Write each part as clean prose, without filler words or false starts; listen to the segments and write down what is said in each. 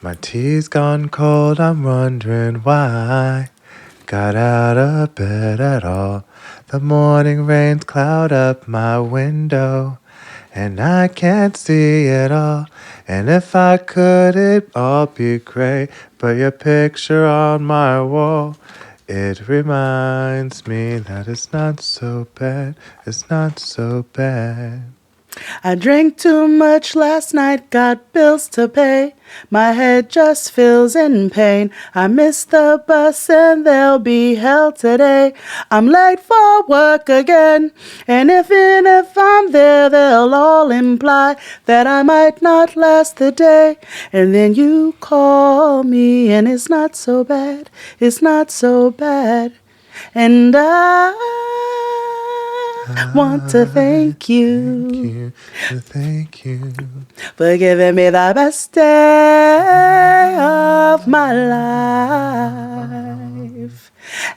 My tea's gone cold, I'm wondering why. Got out of bed at all. The morning rains cloud up my window, and I can't see it all. And if I could, it'd all be great. But your picture on my wall, it reminds me that it's not so bad. It's not so bad. I drank too much last night, got bills to pay. My head just feels in pain. I missed the bus and there'll be hell today. I'm late for work again. And even if I'm there, they'll all imply that I might not last the day. And then you call me and it's not so bad. It's not so bad. And I want to thank you Thank you. for giving me the best day of my life.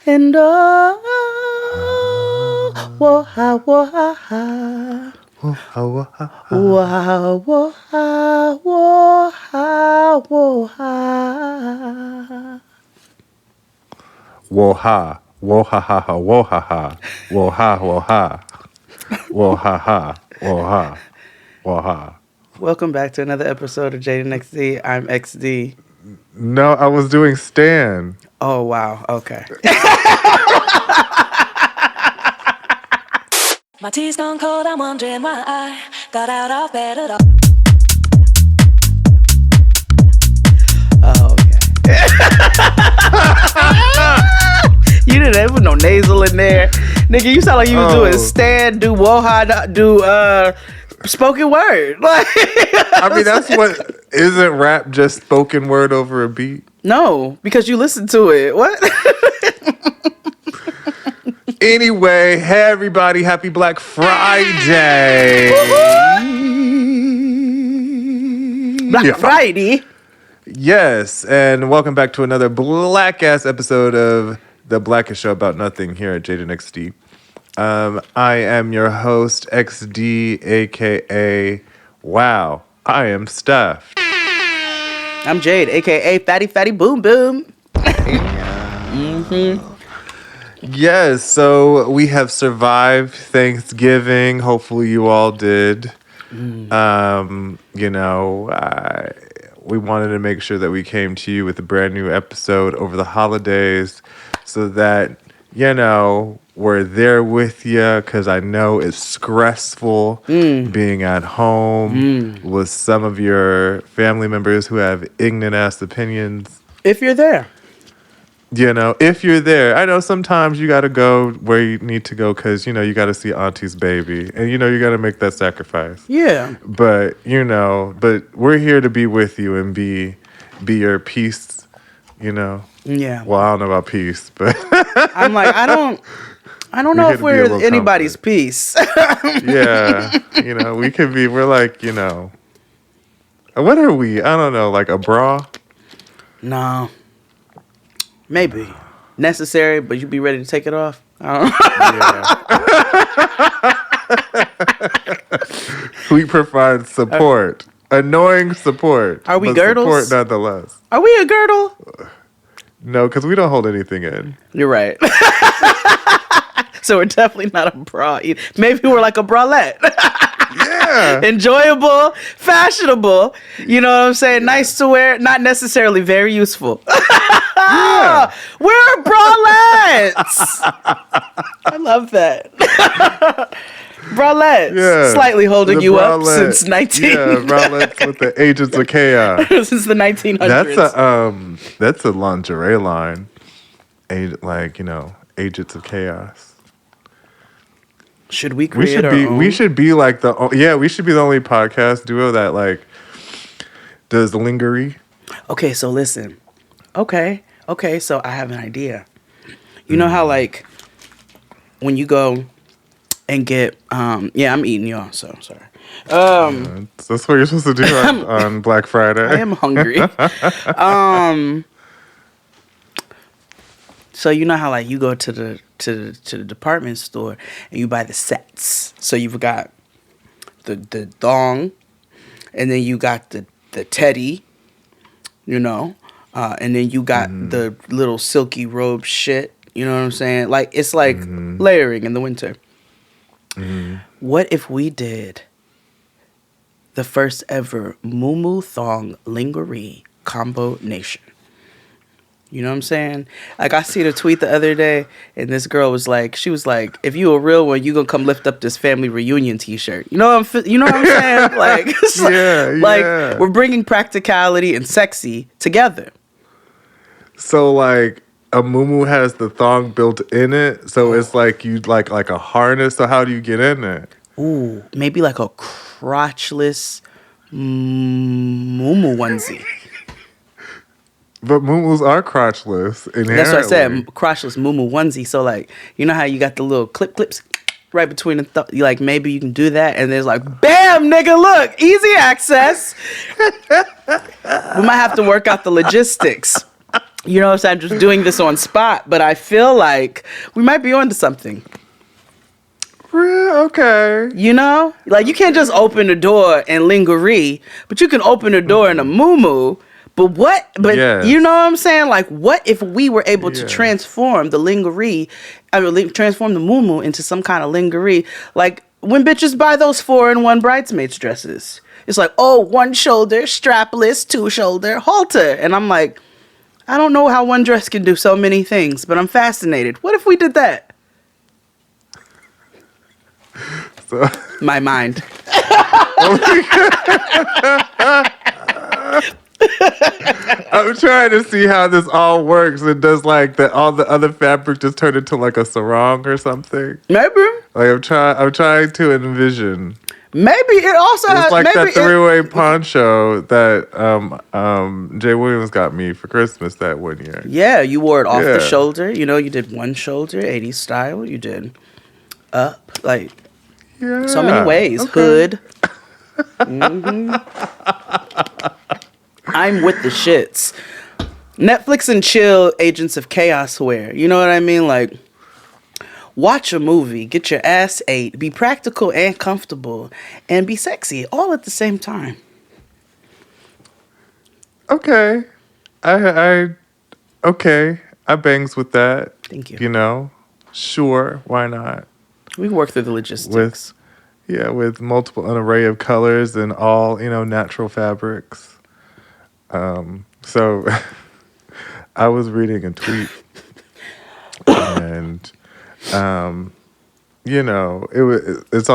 And oh, whoa, ha, whoa, ha, ha. Oh, oh, ah, ah. Whoa, ha, whoa, ha, whoa, ha, whoa, ha. Whoa ha, whoa ha ha ha, whoa ha ha, whoa ha, whoa ha, whoa ha ha, whoa ha, whoa ha. Welcome back to another episode of Jaden XD. I'm XD. No, I was doing Stan. Oh, wow. Okay. My tea's gone cold, I'm wondering why I got out of bed at all. Oh, okay. You didn't have no nasal in there. Nigga, you sound like you was doing stand, do woha, do spoken word. Like, I mean, that's what, isn't rap just spoken word over a beat? no, because you listened to it. What? Anyway, hey everybody, happy Black Friday. Black Friday. Yes, and welcome back to another black-ass episode of The Blackest Show About Nothing here at Jaden XD. I am your host, XD, a.k.a. Wow, I am stuffed. I'm Jade, a.k.a. Fatty Boom Boom. Yes, so we have survived Thanksgiving. Hopefully you all did. We wanted to make sure that we came to you with a brand new episode over the holidays so that, we're there with you, because I know it's stressful being at home with some of your family members who have ignorant-ass opinions. If you're there. If you're there. I know sometimes you got to go where you need to go because, you got to see auntie's baby. And, you got to make that sacrifice. Yeah. But, but we're here to be with you and be your peace, Yeah. Well, I don't know about peace, but... I'm like, I don't know if we're anybody's peace. Yeah. We're like, what are we? I don't know, like a bra? No. Maybe. Necessary, but you be ready to take it off? I don't know. We provide support. Annoying support. Are we but girdles? Support nonetheless. Are we a girdle? No, because we don't hold anything in. You're right. So we're definitely not a bra either. Maybe we're like a bralette. Yeah. Enjoyable, fashionable. You know what I'm saying? Nice to wear, not necessarily very useful. Yeah. We're bralettes. I love that. Bralettes. Yeah. Slightly holding The you bralette. up since 19. Yeah, bralettes with the Agents of Chaos. Since the 1900s. That's a lingerie line. Agents of Chaos. Should we create our own? We should be like we should be the only podcast duo that does lingerie. Okay, so listen. Okay, so I have an idea. You know how when you go and get I'm eating y'all, so sorry. That's what you're supposed to do on Black Friday. I am hungry. So you know how you go to the department store and you buy the sets. So you've got the thong, and then you got the teddy, you know, and then you got the little silky robe shit. You know what I'm saying? Like it's like layering in the winter. What if we did the first ever muumuu thong lingerie combination? You know what I'm saying? Like I seen a tweet the other day, and this girl was like, she was like, "If you a real one, you gonna come lift up this family reunion T-shirt." You know what I'm saying? Like, it's like we're bringing practicality and sexy together. So like a muumuu has the thong built in it, so it's like you like a harness. So how do you get in it? Ooh, maybe like a crotchless muumuu onesie. But muumuus are crotchless inherently. That's what I said, crotchless muumuu onesie. So like, you know how you got the little clips right between the like maybe you can do that, and there's like, bam, nigga, look, easy access. We might have to work out the logistics. You know what I'm saying? I'm just doing this on spot, but I feel like we might be onto something. Okay. You know? Like, you can't just open the door in lingerie, but you can open the door in a muumuu. But what? But yes. You know what I'm saying? Like, what if we were able to transform the lingerie, transform the muumuu into some kind of lingerie? Like, when bitches buy those 4-in-1 bridesmaids dresses, it's like, oh, one shoulder, strapless, 2-shoulder, halter. And I'm like, I don't know how one dress can do so many things, but I'm fascinated. What if we did that? So my mind. I'm trying to see how this all works. And does like all the other fabric just turn into like a sarong or something? Maybe. Like I'm trying to envision. Maybe it also it's has like maybe that three-way poncho that Jay Williams got me for Christmas that one year. Yeah, you wore it off the shoulder. You know, you did one shoulder, 80s style. You did up, like so many ways. Okay. Hood. I'm with the shits. Netflix and chill, Agents of Chaos wear. You know what I mean? Like, watch a movie, get your ass ate, be practical and comfortable, and be sexy all at the same time. Okay. I bangs with that. Thank you. You know, sure, why not? We can work through the logistics. With multiple, an array of colors and all, natural fabrics. So I was reading a tweet and it's on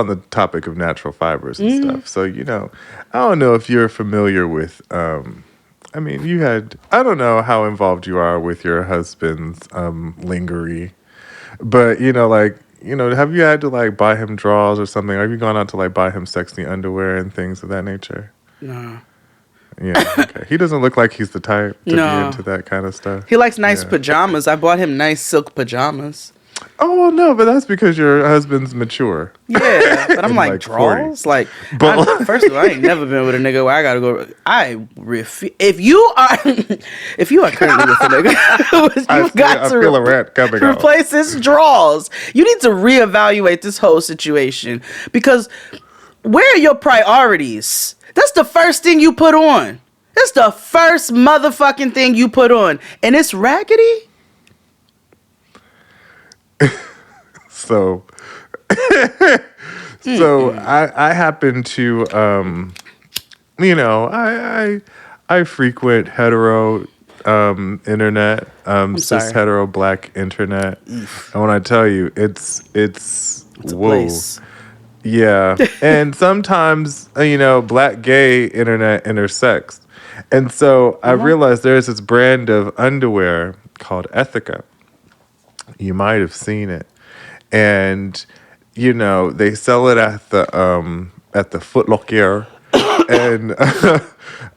the topic of natural fibers and stuff. So, I don't know if you're familiar with, I don't know how involved you are with your husband's lingerie, but, have you had to, buy him drawers or something? Have you gone out to, buy him sexy underwear and things of that nature? No. Yeah, okay. He doesn't look like he's the type to be into that kind of stuff. He likes nice pajamas. I bought him nice silk pajamas. Oh, no, but that's because your husband's mature. Yeah, but I'm like, drawers? Like, first of all, I ain't never been with a nigga where I gotta go. If you are currently with a nigga, you've got to replace his drawers. You need to reevaluate this whole situation because where are your priorities? That's the first thing you put on. That's the first motherfucking thing you put on. And it's raggedy? So I happen to, I frequent hetero internet, cis hetero black internet. And when I tell you, it's a place. Yeah. And sometimes, black gay internet intersects. And so I realized there's this brand of underwear called Ethica. You might have seen it. And, they sell it at the Foot Locker. And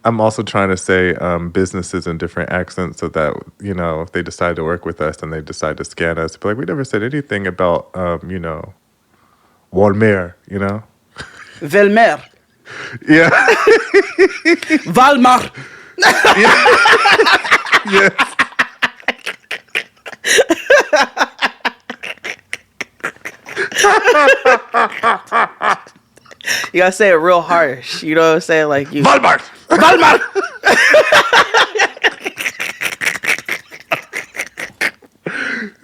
I'm also trying to say businesses in different accents so that, if they decide to work with us and they decide to scan us, be like, we never said anything about, Walmer, Velmer. Yeah. Valmar. Yes. You gotta say it real harsh. You know what I'm saying? Like you. Valmar. Valmar.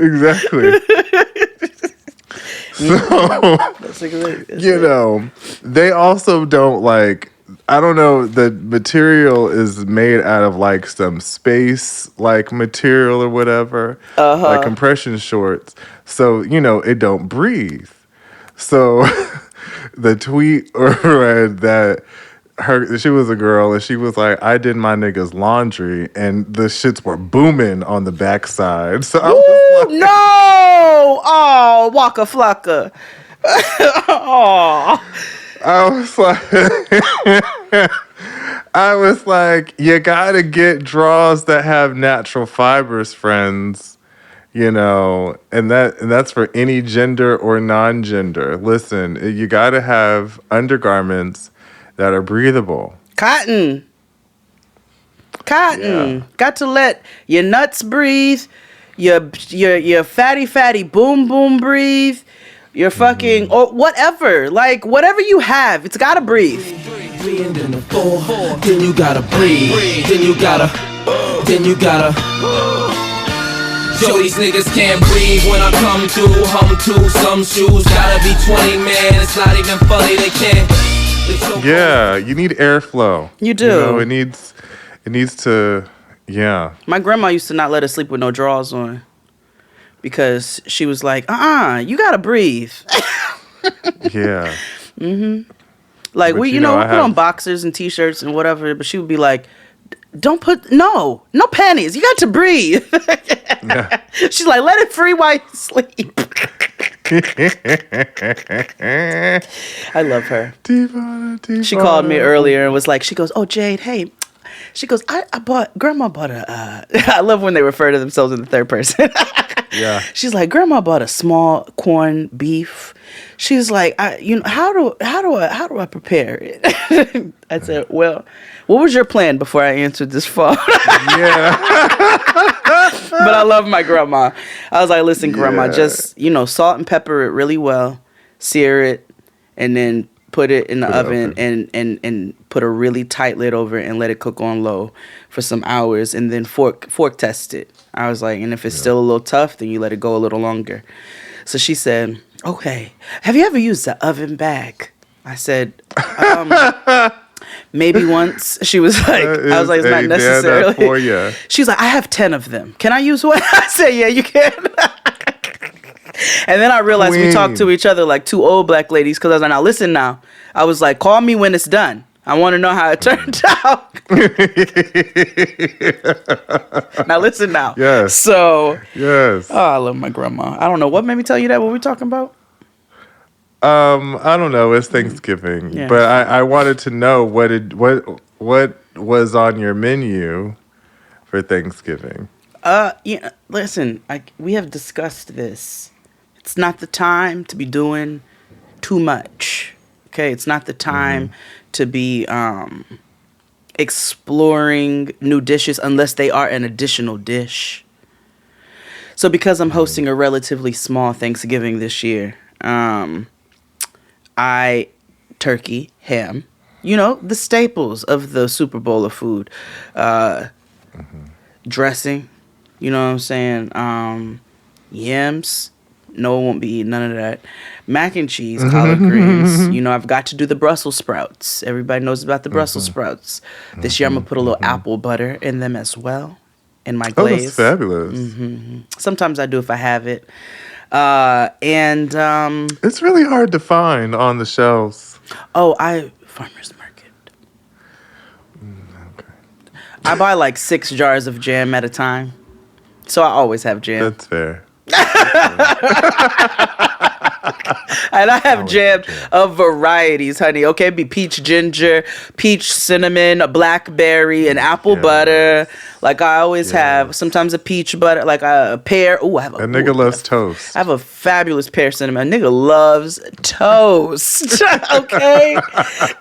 Exactly. So, That's a good. you know, they also don't like, I don't know, the material is made out of like some space like material or whatever, like compression shorts. So, you know, it don't breathe. So the tweet read that she was a girl and she was like, I did my nigga's laundry and the shits were booming on the backside. So I was like, No! Oh, Waka Flocka. Oh. I was like, you gotta get draws that have natural fibers, friends. You know, and that's for any gender or non-gender. Listen, you gotta have undergarments that are breathable. Cotton. Yeah. Got to let your nuts breathe, your fatty boom boom breathe, your fucking or whatever. Like whatever you have, it's gotta breathe. Then you gotta breathe. Then you gotta. Show these niggas can't breathe when I come to, hum to some shoes. Gotta be 20, man. It's not even funny, they can't. Yeah, you need airflow. You do. You know, it needs to, yeah. My grandma used to not let us sleep with no drawers on because she was like, you gotta breathe. Yeah. Like But we you know, we I put on have- boxers and t-shirts and whatever, but she would be like, don't put no panties. You got to breathe. Yeah. She's like, let it free while you sleep. I love her. She called me earlier and was like, she goes, oh, Jade, hey. She goes, Grandma bought a, I love when they refer to themselves in the third person. Yeah. She's like, Grandma bought a small corned beef. She's like, how do I prepare it? I said, well, what was your plan before I answered this phone? Yeah. But I love my grandma. I was like, listen, Grandma, Yeah. just, salt and pepper it really well, sear it, and then put it in the oven and put a really tight lid over it and let it cook on low for some hours and then fork test it. I was like, and if it's still a little tough, then you let it go a little longer. So she said, okay, have you ever used the oven bag? I said, maybe once. She was like, I was like, it's not necessary. For you. She's like, I have 10 of them. Can I use one? I said, yeah, you can. And then I realized we talked to each other like two old black ladies because I was like, now listen now. I was like, call me when it's done. I want to know how it turned out. Now listen now. Yes. So, Yes. oh, I love my grandma. I don't know. What made me tell you that? What were we talking about? I don't know. It's Thanksgiving, Yeah. but I wanted to know what was on your menu for Thanksgiving. Listen, we have discussed this. It's not the time to be doing too much. Okay, it's not the time to be exploring new dishes unless they are an additional dish. So because I'm hosting a relatively small Thanksgiving this year, turkey, ham, the staples of the Super Bowl of food, dressing, you know what I'm saying, yams. No, it won't be eating none of that. Mac and cheese, collard greens. I've got to do the Brussels sprouts. Everybody knows about the Brussels sprouts. This year I'm going to put a little apple butter in them as well in my Oh, glaze. that's fabulous. Sometimes I do if I have it. And It's really hard to find on the shelves. farmer's market. Okay. I buy like 6 jars of jam at a time. So I always have jam. That's fair. And I have jam of varieties, honey. Okay, it'd be peach ginger, peach cinnamon, a blackberry, and apple butter. Like I always have. Sometimes a peach butter, like a pear. Ooh, I have A nigga loves toast. I have a fabulous pear cinnamon. A nigga loves toast. Okay,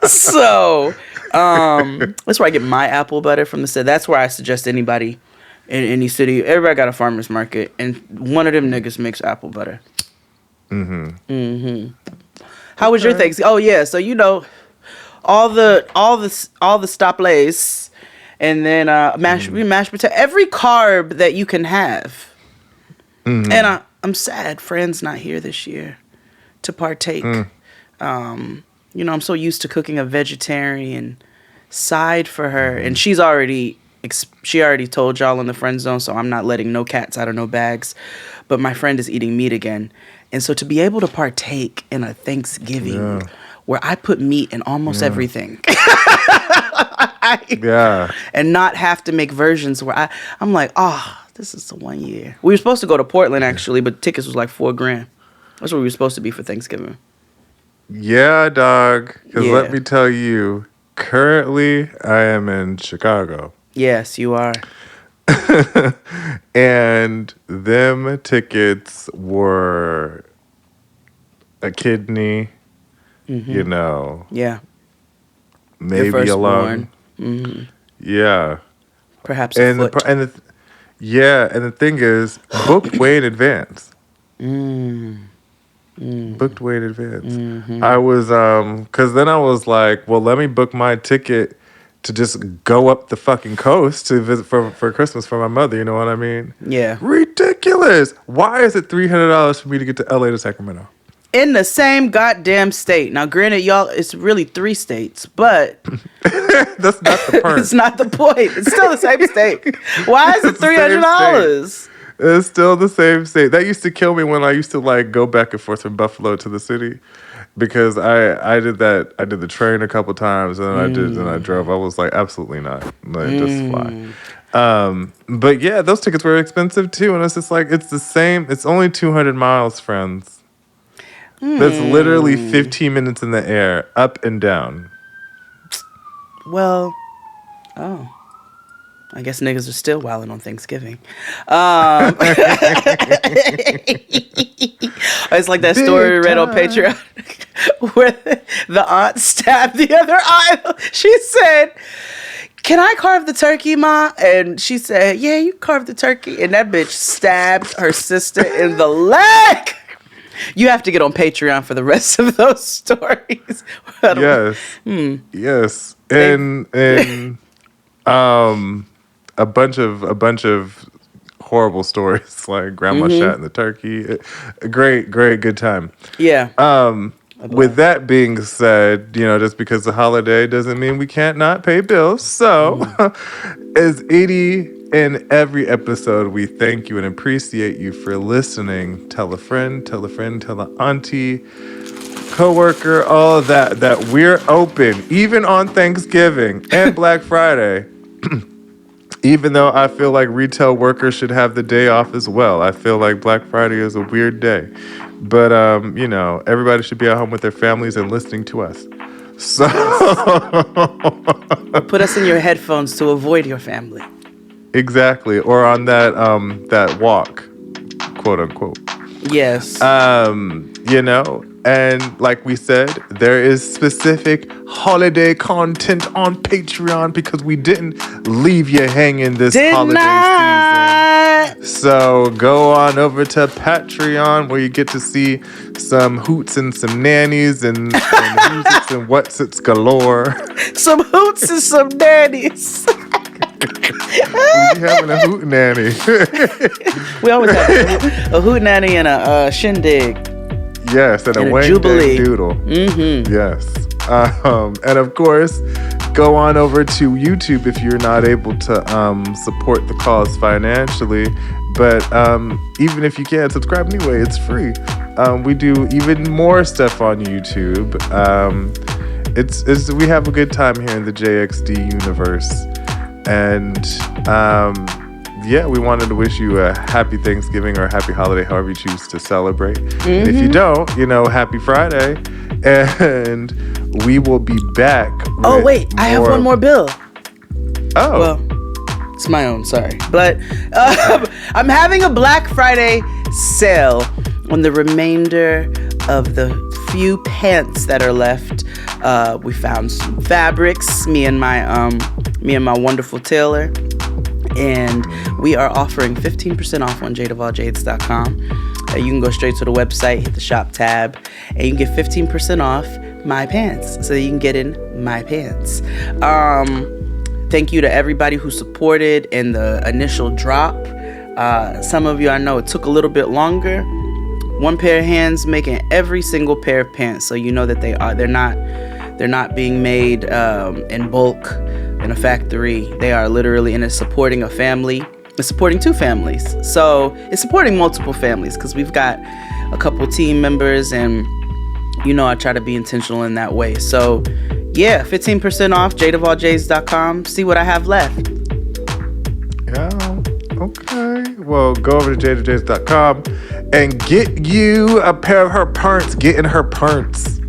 so that's where I get my apple butter from the city. That's where I suggest anybody in any city. Everybody got a farmer's market, and one of them niggas makes apple butter. How was your Thanksgiving? Oh yeah, so all the stoplays, and then mashed potato. Every carb that you can have. And I'm sad Friend's not here this year to partake. I'm so used to cooking a vegetarian side for her, and she already told y'all in the friend zone, so I'm not letting no cats out of no bags. But my friend is eating meat again, and so to be able to partake in a Thanksgiving where I put meat in almost everything, and not have to make versions where I'm like, this is the one year. We were supposed to go to Portland actually, but tickets was like $4,000. That's where we were supposed to be for Thanksgiving. Yeah, dog. Because let me tell you, currently I am in Chicago. Yes, you are. And them tickets were a kidney, Yeah. maybe a lung. Yeah. Perhaps a foot. And the thing is, booked way in advance. Booked way in advance. I was, because then I was like, well, let me book my ticket to just go up the fucking coast to visit for Christmas for my mother. You know what I mean? Yeah. Ridiculous. Why is it $300 for me to get to LA to Sacramento? In the same goddamn state. Now, granted, y'all, it's really 3 states, but that's not the point. It's not the point. It's still the same state. Why is it $300? It's still the same state. That used to kill me when I used to like go back and forth from Buffalo to the city, because I did that. I did the train a couple times, and then I drove. I was like, absolutely not. Like, just fly. But yeah, those tickets were expensive too, and it's just like, it's the same. It's only 200 miles, friends. That's literally 15 minutes in the air, up and down. Well, I guess niggas are still wilding on Thanksgiving. It's like that story we read on Patreon where the aunt stabbed the other aunt. She said, "Can I carve the turkey, Ma?" And she said, "Yeah, you carve the turkey." And that bitch stabbed her sister in the leg. You have to get on Patreon for the rest of those stories. Yes. Yes. And a bunch of horrible stories, like grandma shot in the turkey. A great good time. Yeah. With that being said, just because the holiday doesn't mean we can't not pay bills. So, as 80 in every episode, we thank you and appreciate you for listening. Tell a friend, tell an auntie, coworker, all of that we're open, even on Thanksgiving and Black Friday. Even though I feel like retail workers should have the day off as well. I feel like Black Friday is a weird day. But, everybody should be at home with their families and listening to us. So put us in your headphones to avoid your family. Exactly. Or on that walk, quote unquote. Yes. And like we said, there is specific holiday content on Patreon because we didn't leave you hanging this holiday season. So go on over to Patreon where you get to see some hoots and some nannies and who's-its and what's-its galore. Some hoots and some nannies. We having a hoot nanny. We always have a hoot nanny and a shindig. Yes, and a wang jubilee doodle. Mm-hmm. Yes. And of course, go on over to YouTube if you're not able to support the cause financially. But even if you can't subscribe anyway, it's free. We do even more stuff on YouTube. We have a good time here in the JXD universe. And we wanted to wish you a happy Thanksgiving or a happy holiday, however you choose to celebrate. And if you don't, happy Friday. And we will be back. Oh, wait, I have one more bill. Oh. Well, it's my own, sorry. But I'm having a Black Friday sale on the remainder of the few pants that are left. We found some fabrics, me and my wonderful tailor. And we are offering 15% off on jadeofaljades.com. You can go straight to the website, hit the shop tab, and you can get 15% off my pants. So you can get in my pants. Thank you to everybody who supported in the initial drop. Some of you, I know it took a little bit longer. One pair of hands making every single pair of pants, so you know that they're not being made in bulk in a factory. They are literally supporting a family. It's supporting 2 families. So it's supporting multiple families because we've got a couple team members, and I try to be intentional in that way. So yeah, 15% off, jadavaljays.com. See what I have left. Yeah, okay. Well, go over to jadavaljays.com and get you a pair of her pants. Get in her pants.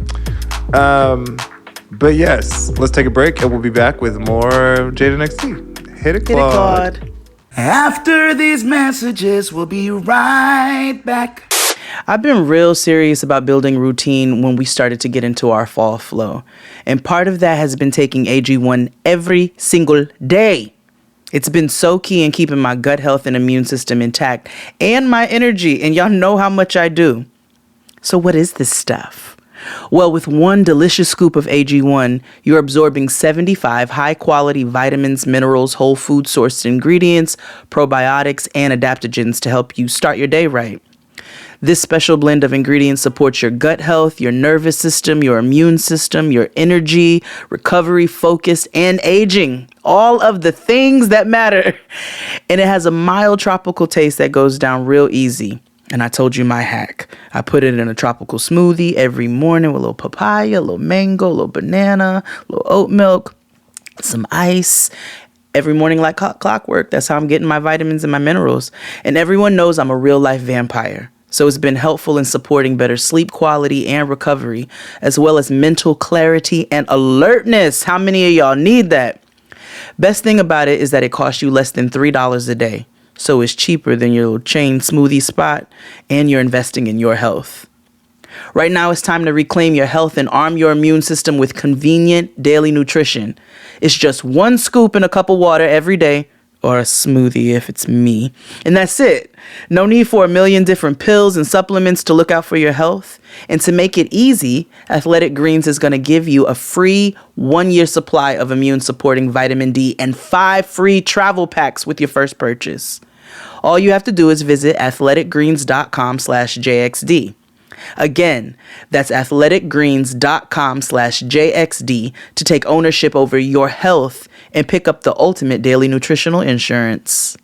But yes, let's take a break and we'll be back with more Jada NXT. Hit it, Claude. After these messages, we'll be right back. I've been real serious about building routine when we started to get into our fall flow. And part of that has been taking AG1 every single day. It's been so key in keeping my gut health and immune system intact and my energy. And y'all know how much I do. So what is this stuff? Well, with one delicious scoop of AG1, you're absorbing 75 high-quality vitamins, minerals, whole food sourced ingredients, probiotics, and adaptogens to help you start your day right. This special blend of ingredients supports your gut health, your nervous system, your immune system, your energy, recovery, focus, and aging. All of the things that matter. And it has a mild tropical taste that goes down real easy. And I told you my hack. I put it in a tropical smoothie every morning with a little papaya, a little mango, a little banana, a little oat milk, some ice. Every morning like clockwork. That's how I'm getting my vitamins and my minerals. And everyone knows I'm a real life vampire. So it's been helpful in supporting better sleep quality and recovery, as well as mental clarity and alertness. How many of y'all need that? Best thing about it is that it costs you less than $3 a day. So it's cheaper than your little chain smoothie spot, and you're investing in your health. Right now, it's time to reclaim your health and arm your immune system with convenient daily nutrition. It's just 1 scoop in a cup of water every day, or a smoothie if it's me. And that's it. No need for a million different pills and supplements to look out for your health. And to make it easy, Athletic Greens is going to give you a free 1-year supply of immune supporting vitamin D and 5 free travel packs with your first purchase. All you have to do is visit athleticgreens.com/JXD. Again, that's athleticgreens.com/JXD to take ownership over your health and pick up the ultimate daily nutritional insurance.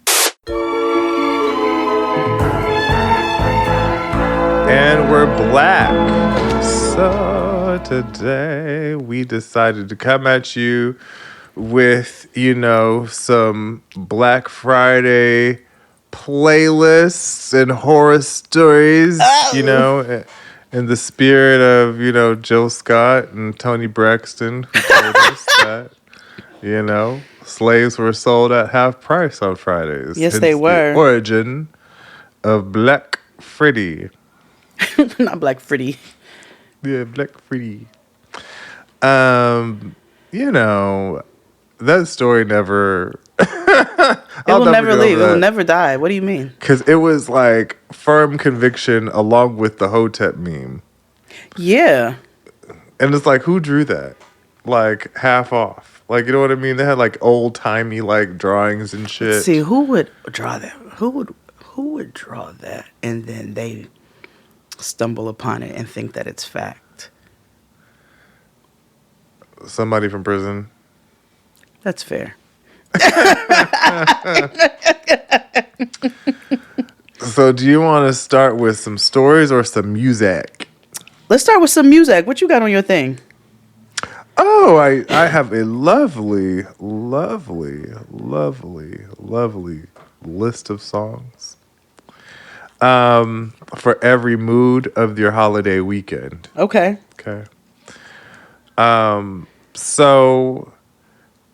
And we're black. So today we decided to come at you with, some Black Friday playlists and horror stories, in the spirit of, Jill Scott and Tony Braxton, who told us that, slaves were sold at half price on Fridays. Yes, Hence they were. The origin of Black Friday. Not Black Friday. Yeah, Black Friday. That story never... It will never leave. It will never die. What do you mean? Because it was like firm conviction along with the Hotep meme. Yeah. And it's like, who drew that? Like, half off. Like, you know what I mean? They had like old-timey like drawings and shit. Let's see, who would draw that? Who would draw that? And then they stumble upon it and think that it's fact. Somebody from prison. That's fair. So do you want to start with some stories or some music? Let's start with some music. What you got on your thing? Oh, I have a lovely list of songs for every mood of your holiday weekend. Okay. So,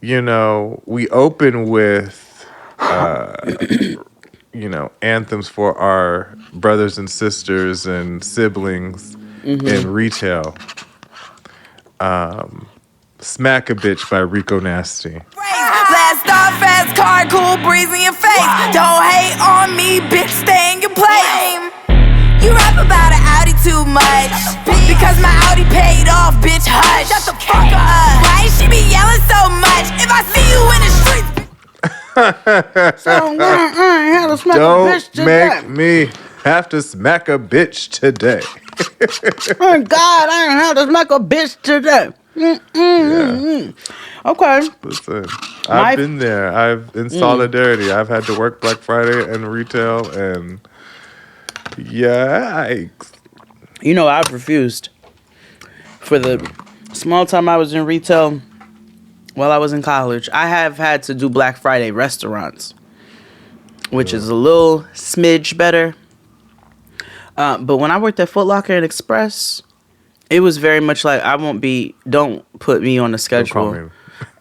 we open with, anthems for our brothers and sisters and siblings in retail. Smack a Bitch by Rico Nasty. Blast off fast car, cool breeze in your face. Don't hate on me, bitch, stay in your place. You rap about an Audi too much, because my Audi paid off, bitch, hush. Shut the fuck up. Why she be yelling so much? If I see you in the streets, So ain't had to smack a bitch Don't today. make me have to smack a bitch today. Thank God I ain't had to smack a bitch today. Yeah. Okay. Listen, My- I've been there. In solidarity. I've had to work Black Friday and retail, and yikes. You know, I've refused. For the small time I was in retail, while I was in college, I have had to do Black Friday restaurants, which is a little smidge better. But when I worked at Foot Locker and Express, it was very much like, don't put me on the Don't call schedule. me.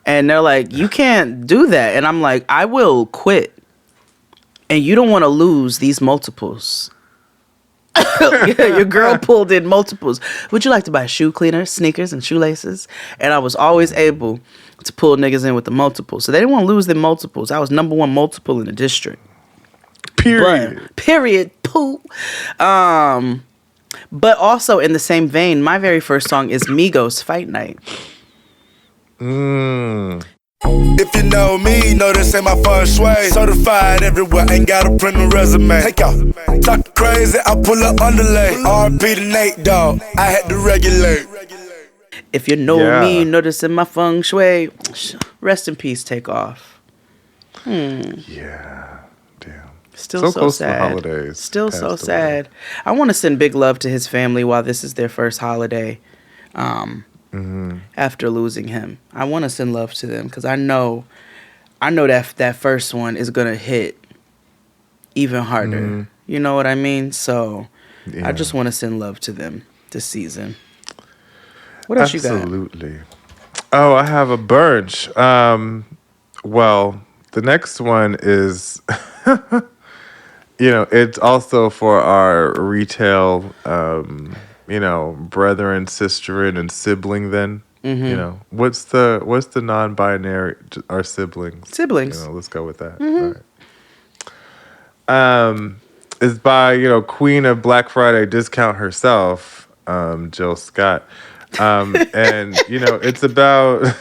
And they're like, you can't do that. And I'm like, I will quit. And you don't want to lose these multiples. Your girl pulled in multiples. Would you like to buy shoe cleaner, sneakers, and shoelaces? And I was always able to pull niggas in with the multiples. So they didn't want to lose their multiples. I was number one multiple in the district. Period. Poo. But also in the same vein, my very first song is Migos Fight Night. If you know me, you know this ain't my feng shui. Certified everywhere, ain't got a print a resume. Take out, talk crazy, I pull up underlay. RP to Nate, dog, I had to regulate. If you know me, you know this in my feng shui. Rest in peace, Take Off. Yeah. Damn. Still so close sad. to the holidays. Still Passed so away. sad. I want to send big love to his family while this is their first holiday. After losing him, I want to send love to them because I know that first one is gonna hit even harder. You know what I mean? So Yeah. I just want to send love to them this season. What else you got? Absolutely. Oh, I have a bunch. Well, the next one is, it's also for our retail, brethren, sisterin, and sibling. Then, what's the non-binary? Our siblings. Siblings. Let's go with that. All right. Is by Queen of Black Friday discount herself, Jill Scott. And it's about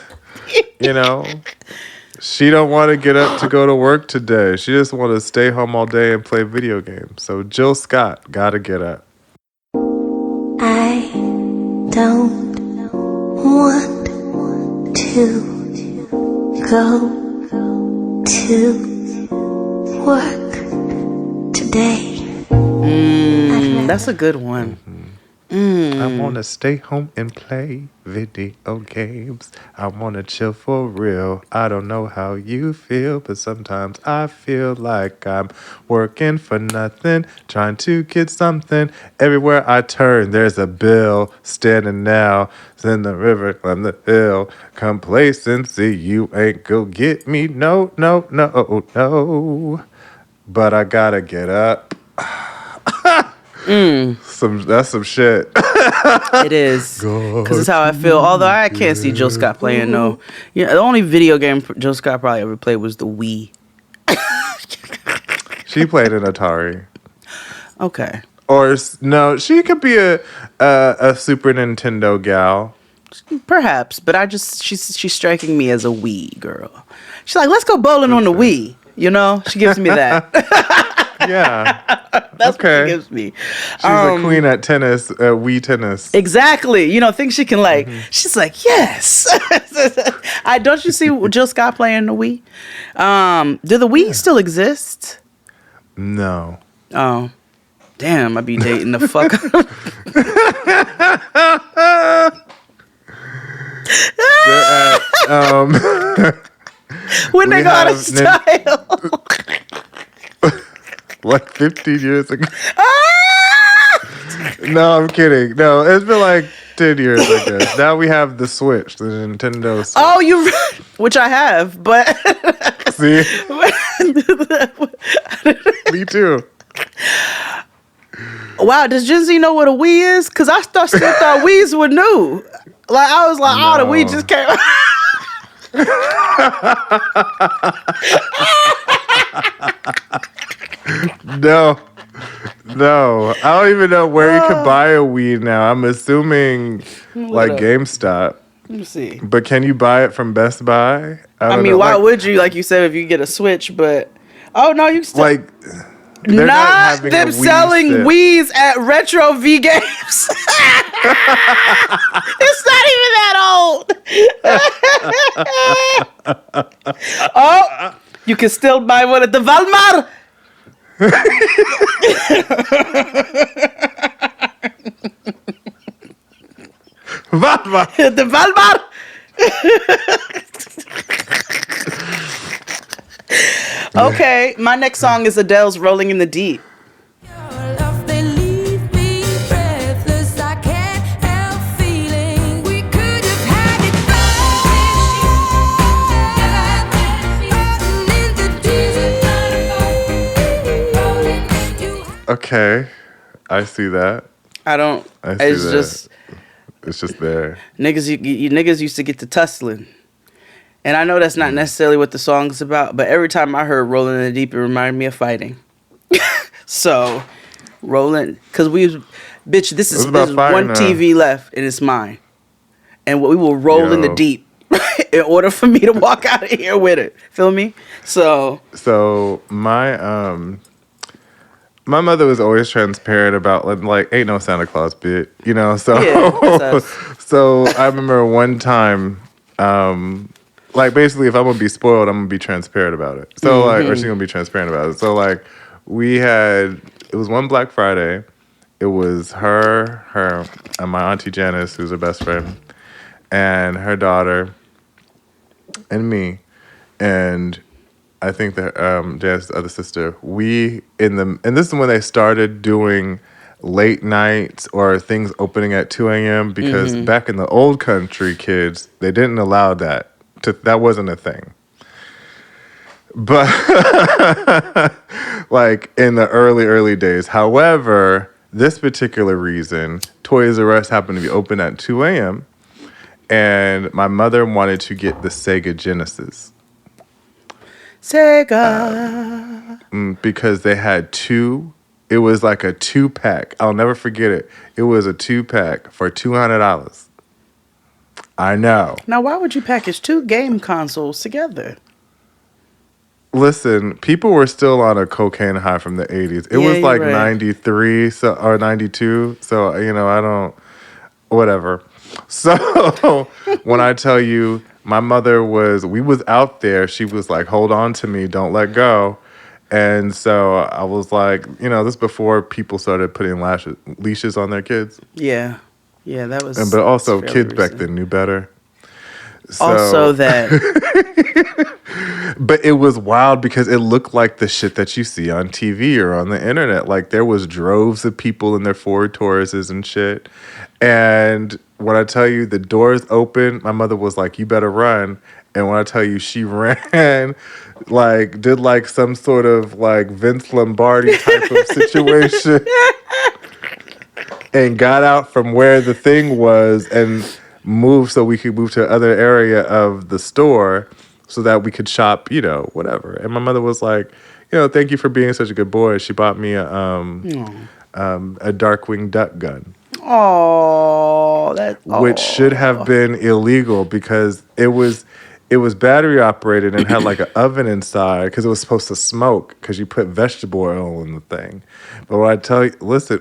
she don't want to get up to go to work today. She just want to stay home all day and play video games. So Jill Scott gotta get up. I don't want to go to work today. That's a good one. I want to stay home and play video games. I want to chill for real. I don't know how you feel, but sometimes I feel like I'm working for nothing, trying to get something. Everywhere I turn, there's a bill standing now. It's in the river, on the hill. Complacency, you ain't go get me. No. But I gotta get up. That's some shit. It is. Because it's how I feel. Although I can't see Jill Scott playing, no. The only video game Jill Scott probably ever played was the Wii. She played an Atari. Okay. Or no, she could be a Super Nintendo gal. Perhaps. But she's striking me as a Wii girl. She's like, let's go bowling on the Wii. She gives me that. Yeah. That's okay. what she gives me. She's a queen at tennis, Wii tennis. Exactly. Things she can like. She's like, yes. Don't you see Jill Scott playing the Wii? Do the Wii still exist? No. Oh. Damn, I be dating the fuck. When they go out of style. Like 15 years ago. No, I'm kidding. No, it's been like 10 years, I guess. Now we have the Switch, the Nintendo Switch. Oh, which I have, but see, me too. Wow, does Gen Z know what a Wii is? Because I still thought Wii's were new. Like I was like, the Wii just came. No. I don't even know where you could buy a Wii now. I'm assuming like GameStop. Let me see. But can you buy it from Best Buy? I mean, why would you? Like you said, if you get a Switch, but Oh no, you still Like, they're not having them a selling sip. Wii's at Retro V Games. It's not even that old. Oh, you can still buy one at the Valmar. The Valmar. Okay, my next song is Adele's "Rolling in the Deep." Okay, I see that. I don't. I see It's that. just It's just there. niggas. You niggas used to get to tussling, and I know that's not necessarily what the song's about. But every time I heard "Rolling in the Deep," it reminded me of fighting. So, rolling, cause bitch. This is about fighting, one TV left, and it's mine. And we will roll in the Yo. deep in order for me to walk out of here with it. Feel me? So my mother was always transparent about like ain't no Santa Claus bit, you know. So Yeah, that's us. so I remember one time, like basically if I'm gonna be spoiled, I'm gonna be transparent about it. So like, or she's gonna be transparent about it. So like it was one Black Friday. It was her, and my auntie Janice, who's her best friend, and her daughter, and me, and I think that Janice's other sister. And this is when they started doing late nights or things opening at 2 a.m. because back in the old country, kids, they didn't allow that. That wasn't a thing. But like in the early days. However, this particular reason, Toys R Us happened to be open at 2 a.m. and my mother wanted to get the Sega Genesis. Sega. Because they had two. It was like a 2-pack. I'll never forget it. It was a 2-pack for $200. I know. Now, why would you package two game consoles together? Listen, people were still on a cocaine high from the 80s. It Yeah, was you're like right. 93 or 92. So, I don't, whatever. So when I tell you my mother we was out there, she was like, hold on to me, don't let go. And so I was like, this before people started putting leashes on their kids. Yeah. Yeah, that was. But also fairly kids back recent. then knew better. So, Also that. But it was wild because it looked like the shit that you see on TV or on the internet. Like there was droves of people in their Ford Tauruses and shit. And when I tell you the doors opened, my mother was like, you better run. And when I tell you she ran, like did like some sort of like Vince Lombardi type of situation and got out from where the thing was and moved so we could move to another area of the store so that we could shop, whatever. And my mother was like, thank you for being such a good boy. She bought me a Darkwing Duck gun. Oh, Which should have been illegal because it was battery operated and had like an oven inside because it was supposed to smoke because you put vegetable oil in the thing. But when I tell you, listen,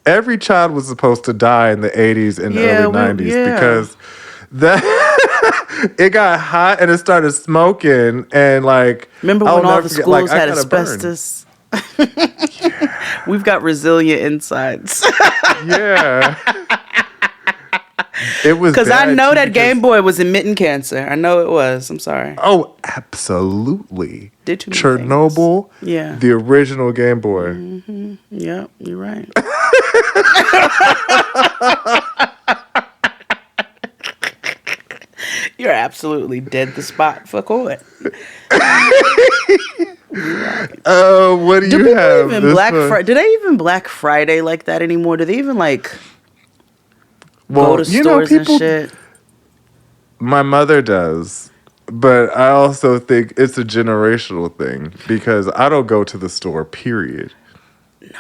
every child was supposed to die in the 80s and early 90s because it got hot and it started smoking and like. Remember when all the schools had asbestos? We've got resilient insides. Yeah. It was because I bad, know too, that Game Boy was emitting cancer. I know it was. I'm sorry. Oh, absolutely. Did too many Chernobyl, things. Yeah. The original Game Boy. Mm-hmm. Yep, you're right. You're absolutely dead the spot for court. What do you have? Even do they even Black Friday like that anymore? Do they even go to stores and shit? My mother does. But I also think it's a generational thing because I don't go to the store, period. No.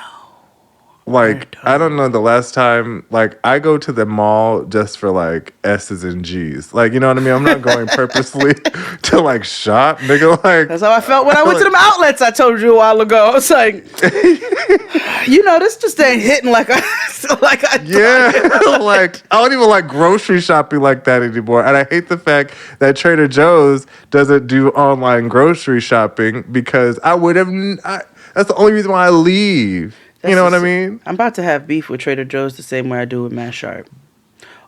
Like, I don't know the last time, like, I go to the mall just for, like, S's and G's. Like, you know what I mean? I'm not going purposely to, like, shop. Nigga, like... That's how I felt when I went to them outlets I told you a while ago. I was like, this just ain't hitting like I Yeah, like, I don't even like grocery shopping like that anymore. And I hate the fact that Trader Joe's doesn't do online grocery shopping because I would have... that's the only reason why I leave. You know what I mean? I'm about to have beef with Trader Joe's the same way I do with Mass Sharp.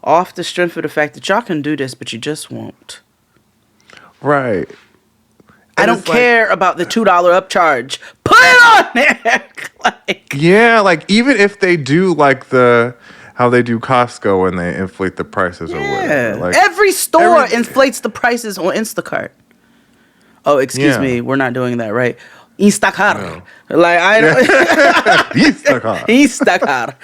Off the strength of the fact that y'all can do this, but you just won't. Right. I don't care about the $2 upcharge. Put it on there! Yeah, like, even if they do, like, how they do Costco when they inflate the prices or whatever. Like, every store inflates the prices on Instacart. Oh, excuse me. We're not doing that, right? Instacart. No. Like, I don't... Instacart. Instacart.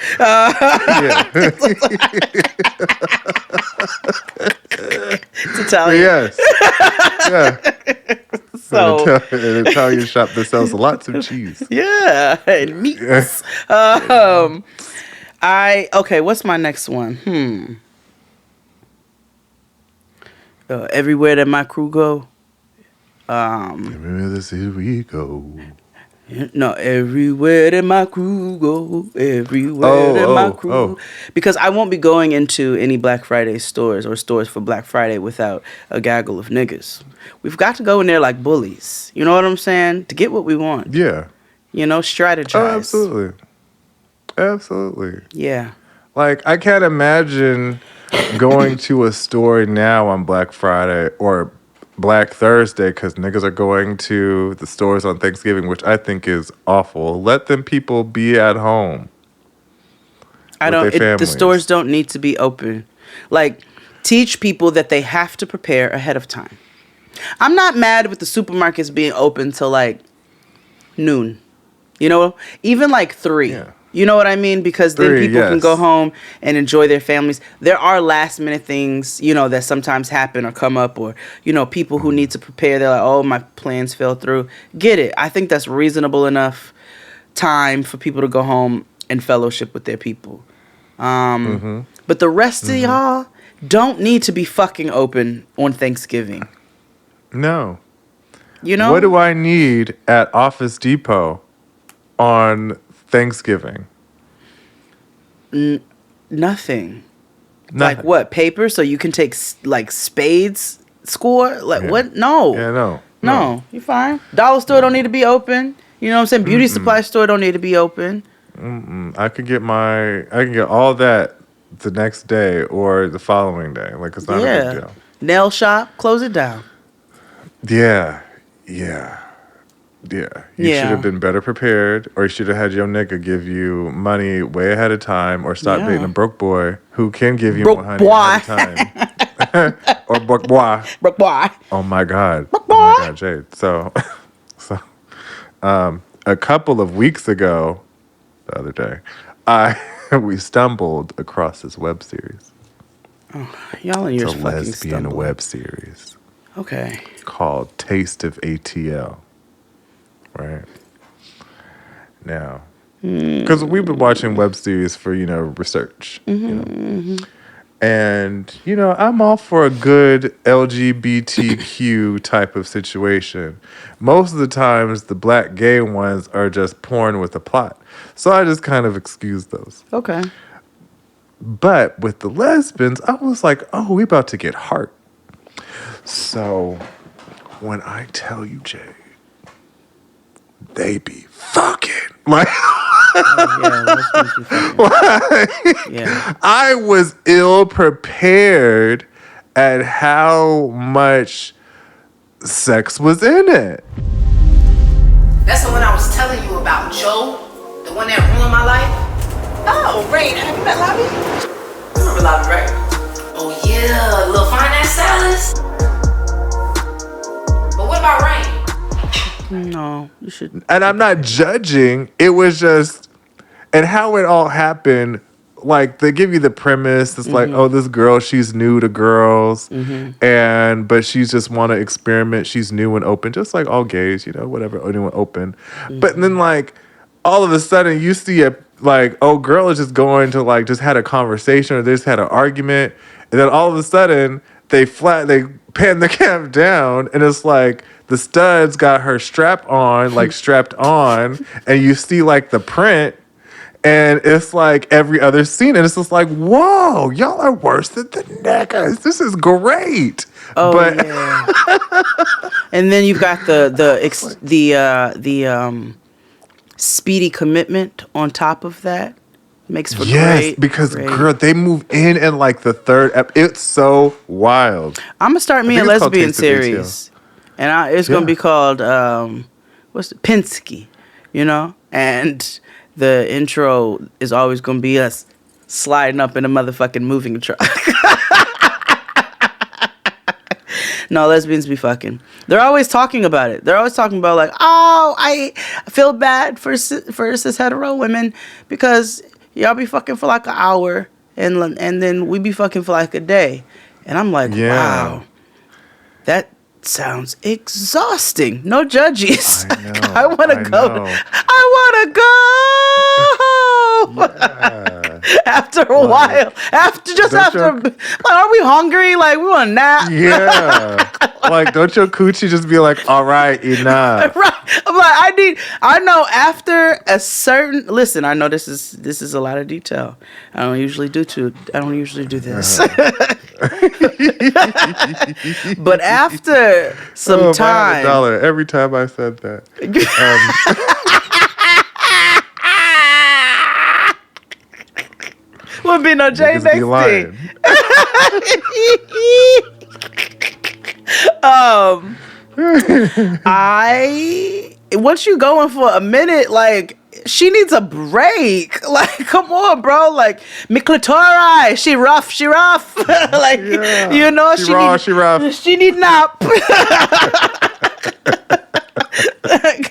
It's Italian. Yes. Yeah. So, an Italian shop that sells lots of cheese. Yeah, and meats. Okay, what's my next one? Everywhere that my crew go. Everywhere that we go. No, everywhere that my crew go, everywhere that my crew. Because I won't be going into any Black Friday stores or stores for Black Friday without a gaggle of niggas. We've got to go in there like bullies. You know what I'm saying? To get what we want. Yeah. Strategize. Oh, absolutely. Absolutely. Yeah. Like, I can't imagine going to a store now on Black Friday or Black Thursday because niggas are going to the stores on Thanksgiving, which I think is awful. Let them people be at home. The stores don't need to be open. Like, teach people that they have to prepare ahead of time. I'm not mad with the supermarkets being open till like noon. Even like 3. Yeah. You know what I mean? Because then people can go home and enjoy their families. There are last minute things, that sometimes happen or come up, or, people who need to prepare. They're like, oh, my plans fell through. Get it. I think that's reasonable enough time for people to go home and fellowship with their people. But the rest of y'all don't need to be fucking open on Thanksgiving. No. What do I need at Office Depot on Thanksgiving? Nothing. Like what? Paper so you can take like spades score? Like what? No. Yeah, no. You're fine. Dollar store don't need to be open. You know what I'm saying? Beauty supply store don't need to be open. I can get all that the next day or the following day. Like, it's not a big deal. Nail shop, close it down. Yeah. You should have been better prepared, or you should have had your nigga give you money way ahead of time, or stop dating a broke boy who can give you more money ahead of time. Or broke boy. Broke boy. Oh my God. Jade. So, a couple of weeks ago, the other day, we stumbled across this web series. Oh, y'all and yours fucking lesbian web series. Okay. Called Taste of ATL. Right. Now, because we've been watching web series for, research, And, I'm all for a good LGBTQ type of situation. Most of the times, the black gay ones are just porn with a plot. So I just kind of excuse those. Okay. But with the lesbians, I was like, oh, we about to get heart. So when I tell you, Jay, they be fucking. Like, I was ill prepared at how much sex was in it. That's the one I was telling you about, Joe. The one that ruined my life. Oh, Rain, have you met Lobby? You remember Lobby, right? Oh, yeah, little fine-ass stylist. But what about Rain? No, you shouldn't. And I'm not judging. It was just, and how it all happened, like, they give you the premise. It's like, oh, this girl, she's new to girls. But she's just want to experiment. She's new and open, just like all gays, whatever, new and open. But then, like, all of a sudden, you see like, oh, girl is just going to like just had a conversation or they just had an argument, and then all of a sudden they pan the cam down, and it's like the studs got her strapped on, and you see like the print. And it's like every other scene, and it's just like, whoa, y'all are worse than the niggas. This is great. Oh, but yeah. And then you've got the speedy commitment on top of that. Makes for great. Because girl, they move in like the third it's so wild. I'm gonna start me a lesbian series, and it's gonna be called Pinsky, you know, and the intro is always gonna be us sliding up in a motherfucking moving truck. No, lesbians be fucking. They're always talking about it. They're always talking about like, oh, I feel bad for cis hetero women because y'all be fucking for like an hour and then we be fucking for like a day. And I'm like, wow, that sounds exhausting. No judges. I want to go. I want to go. Yeah. After a while. After, like, are we hungry? Like, we want a nap. Yeah. Like, don't your coochie just be like, all right, enough. Right. I'm like, I know after a certain, listen, I know this is a lot of detail. I don't usually do this. But after some time. $1 every time I said that. Would be no J next thing. Once you going for a minute, like, she needs a break. Like, come on, bro. Like, me clitori, she rough. Like, you know, she rough. She need nap.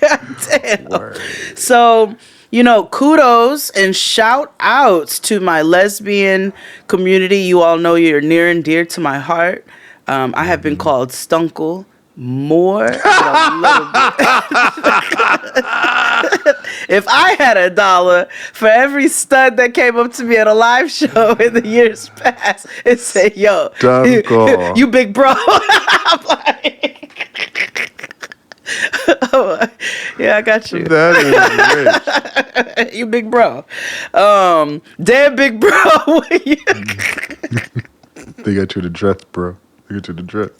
God damn. Word. So, you know, kudos and shout outs to my lesbian community. You all know you're near and dear to my heart. I have been called Stunkle more than a little bit. If I had $1 for every stud that came up to me at a live show in the years past and said, yo, you big bro. I'm like, oh, yeah, I got you. That is rich. You big bro. Damn big bro. They got you the dress, bro. They got you the dress.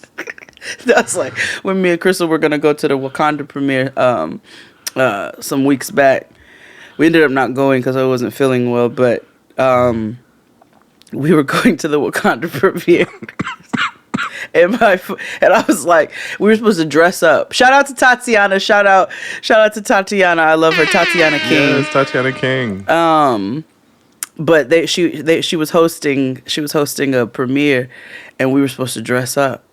That's like when me and Crystal were gonna go to the Wakanda premiere some weeks back. We ended up not going because I wasn't feeling well, but we were going to the Wakanda premiere. And I was like, we were supposed to dress up. Shout out to Tatiana. Shout out to Tatiana. I love her, Tatiana King. Yes, Tatiana King. But she was hosting a premiere, and we were supposed to dress up.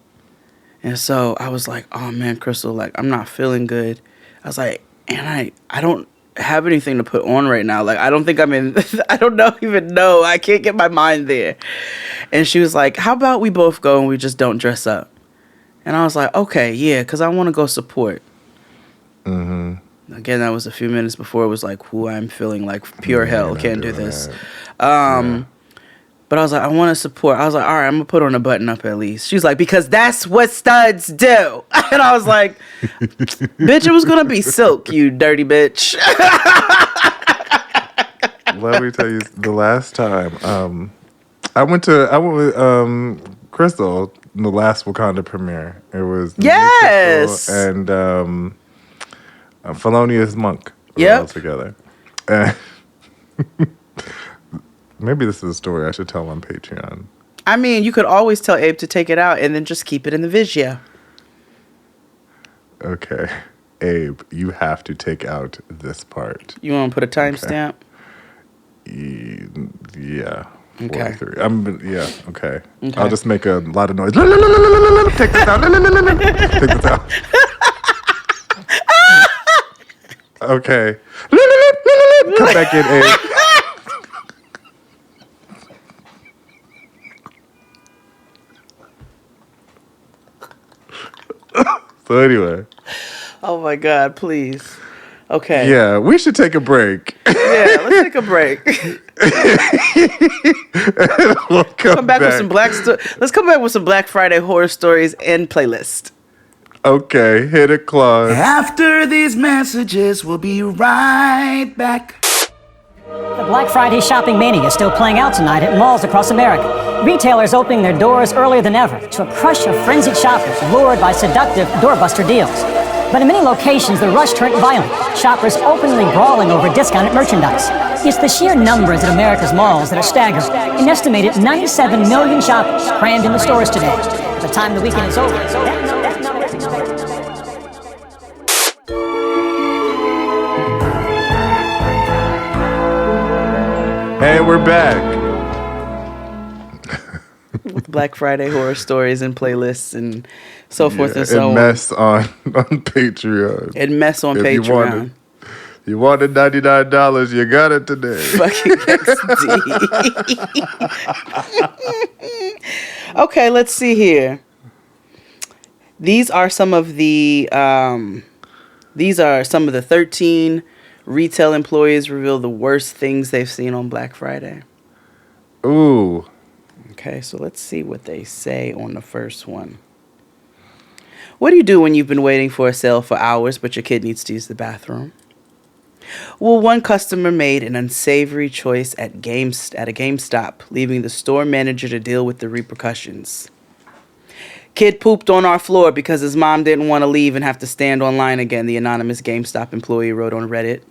And so I was like, oh man, Crystal, like, I'm not feeling good. I was like, and I don't have anything to put on right now. Like, I don't think I'm in, I don't even know. I can't get my mind there. And she was like, how about we both go and we just don't dress up? And I was like, okay, yeah, because I want to go support. Mm-hmm. Again, that was a few minutes before it was like, who I'm feeling like pure hell, can't do this. But I was like, I want to support. I was like, all right, I'm going to put on a button up at least. She's like, because that's what studs do. And I was like, bitch, it was going to be silk, you dirty bitch. Let me tell you, the last time I went with Crystal in the last Wakanda premiere. It was yes, and Felonious Monk. Yep, all together. Maybe this is a story I should tell on Patreon. I mean, you could always tell Abe to take it out and then just keep it in the video. Okay, Abe, you have to take out this part. You want to put a timestamp? Yeah. Okay. 43. Okay. I'll just make a lot of noise. Take this out. Take this out. Okay. Come back in, Abe. So anyway. Oh my God, please. Okay. Yeah, we should take a break. Yeah, let's take a break. We'll come Come back with some let's come back with some Black Friday horror stories and playlist. Okay, hit it, Claude. After these messages, we'll be right back. The Black Friday shopping mania is still playing out tonight at malls across America. Retailers opening their doors earlier than ever to a crush of frenzied shoppers lured by seductive doorbuster deals. But in many locations, the rush turned violent, shoppers openly brawling over discounted merchandise. It's the sheer numbers at America's malls that are staggering. An estimated 97 million shoppers crammed in the stores today. By the time the weekend is over, that number is expected to... And we're back. Black Friday horror stories and playlists and so forth and so and on. mess on Patreon. And mess on If Patreon. You wanted $99, you got it today. Fucking XD. Okay, let's see here. These are some of the 13 retail employees reveal the worst things they've seen on Black Friday. Ooh. Okay, so let's see what they say on the first one. What do you do when you've been waiting for a sale for hours, but your kid needs to use the bathroom? Well, one customer made an unsavory choice at a GameStop, leaving the store manager to deal with the repercussions. Kid pooped on our floor because his mom didn't want to leave and have to stand online again, the anonymous GameStop employee wrote on Reddit.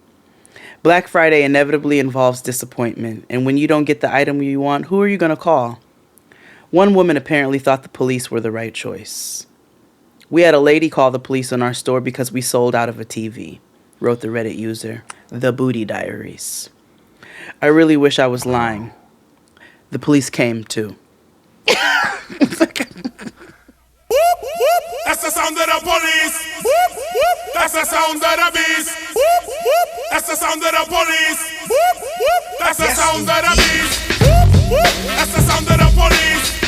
Black Friday inevitably involves disappointment, and when you don't get the item you want, who are you going to call? One woman apparently thought the police were the right choice. We had a lady call the police on our store because we sold out of a TV, wrote the Reddit user, The Booty Diaries. I really wish I was lying. The police came too. That's the sound of the police. That's the sound of the beast. That's the sound of the police. That's the sound of the beast. That's the sound of the police.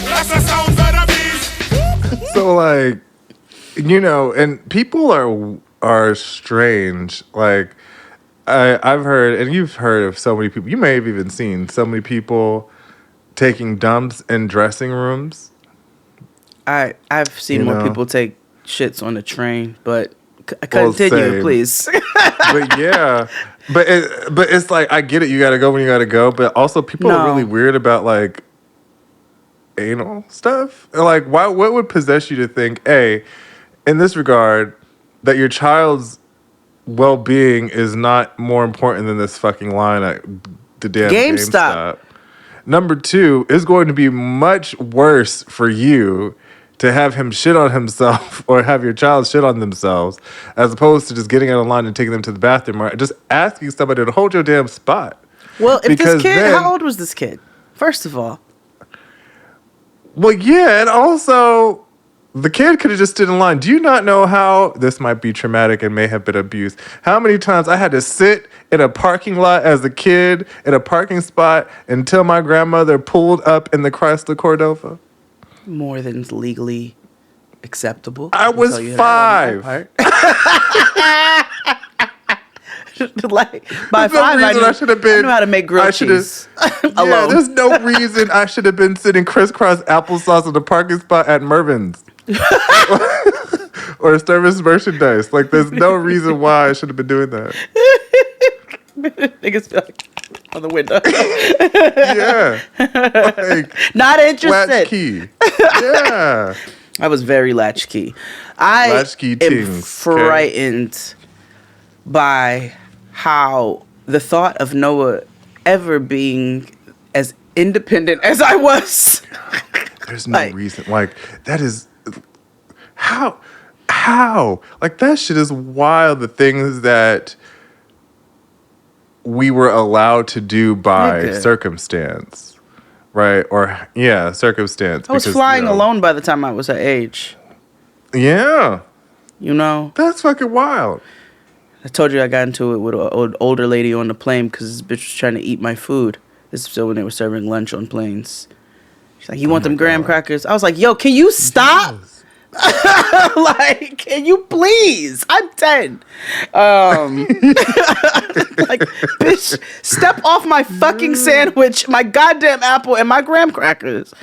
That's the sound of the beast. So, like, you know, and people are strange. Like, I've heard, and you've heard of so many people, you may have even seen so many people taking dumps in dressing rooms. I've seen more people take shits on the train, but continue, same. please. But yeah, but it's like, I get it. You got to go when you got to go. But also people are really weird about like anal stuff. Like, what would possess you to think, A, in this regard, that your child's well-being is not more important than this fucking line at the damn GameStop. Number 2, it's going to be much worse for you to have him shit on himself or have your child shit on themselves as opposed to just getting out of line and taking them to the bathroom or just asking somebody to hold your damn spot. Well, if this kid, how old was this kid? First of all. Well, yeah, and also the kid could have just stood in line. Do you not know how, this might be traumatic and may have been abuse, how many times I had to sit in a parking lot as a kid in a parking spot until my grandmother pulled up in the Chrysler Cordova? More than legally acceptable. I was 5. Like, by 5, I knew how to make grilled cheese alone. Yeah, there's no reason I should have been sitting crisscross applesauce in the parking spot at Mervin's. Or service merchandise. Like, there's no reason why I should have been doing that. Niggas feel like on the window. Yeah. Like, not interested. Latchkey. Yeah. I was very latchkey. I latchkey am frightened by how the thought of Noah ever being as independent as I was. There's no reason. Like, that is... How? Like, that shit is wild. The things that we were allowed to do by circumstance, right? Or, yeah, circumstance. I was flying alone by the time I was her age. Yeah. You know? That's fucking wild. I told you I got into it with an older lady on the plane because this bitch was trying to eat my food. This is still when they were serving lunch on planes. She's like, you want them graham crackers? I was like, yo, can you stop? Like, can you please? I'm 10. Like, bitch, step off my fucking sandwich, my goddamn apple, and my graham crackers.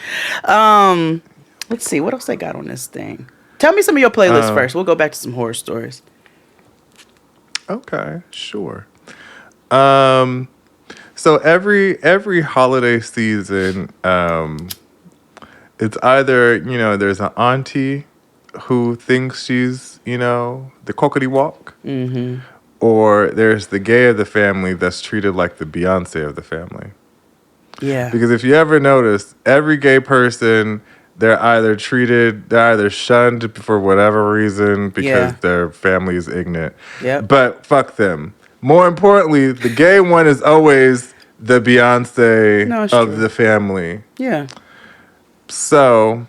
Let's see, what else I got on this thing? Tell me some of your playlists first. We'll go back to some horror stories. Okay, sure. So every holiday season, it's either, there's an auntie who thinks she's, the cockety walk, or there's the gay of the family that's treated like the Beyonce of the family. Yeah. Because if you ever notice, every gay person, they're either shunned for whatever reason because their family is ignorant. Yep. But fuck them. More importantly, the gay one is always the Beyonce of the family. Yeah. So,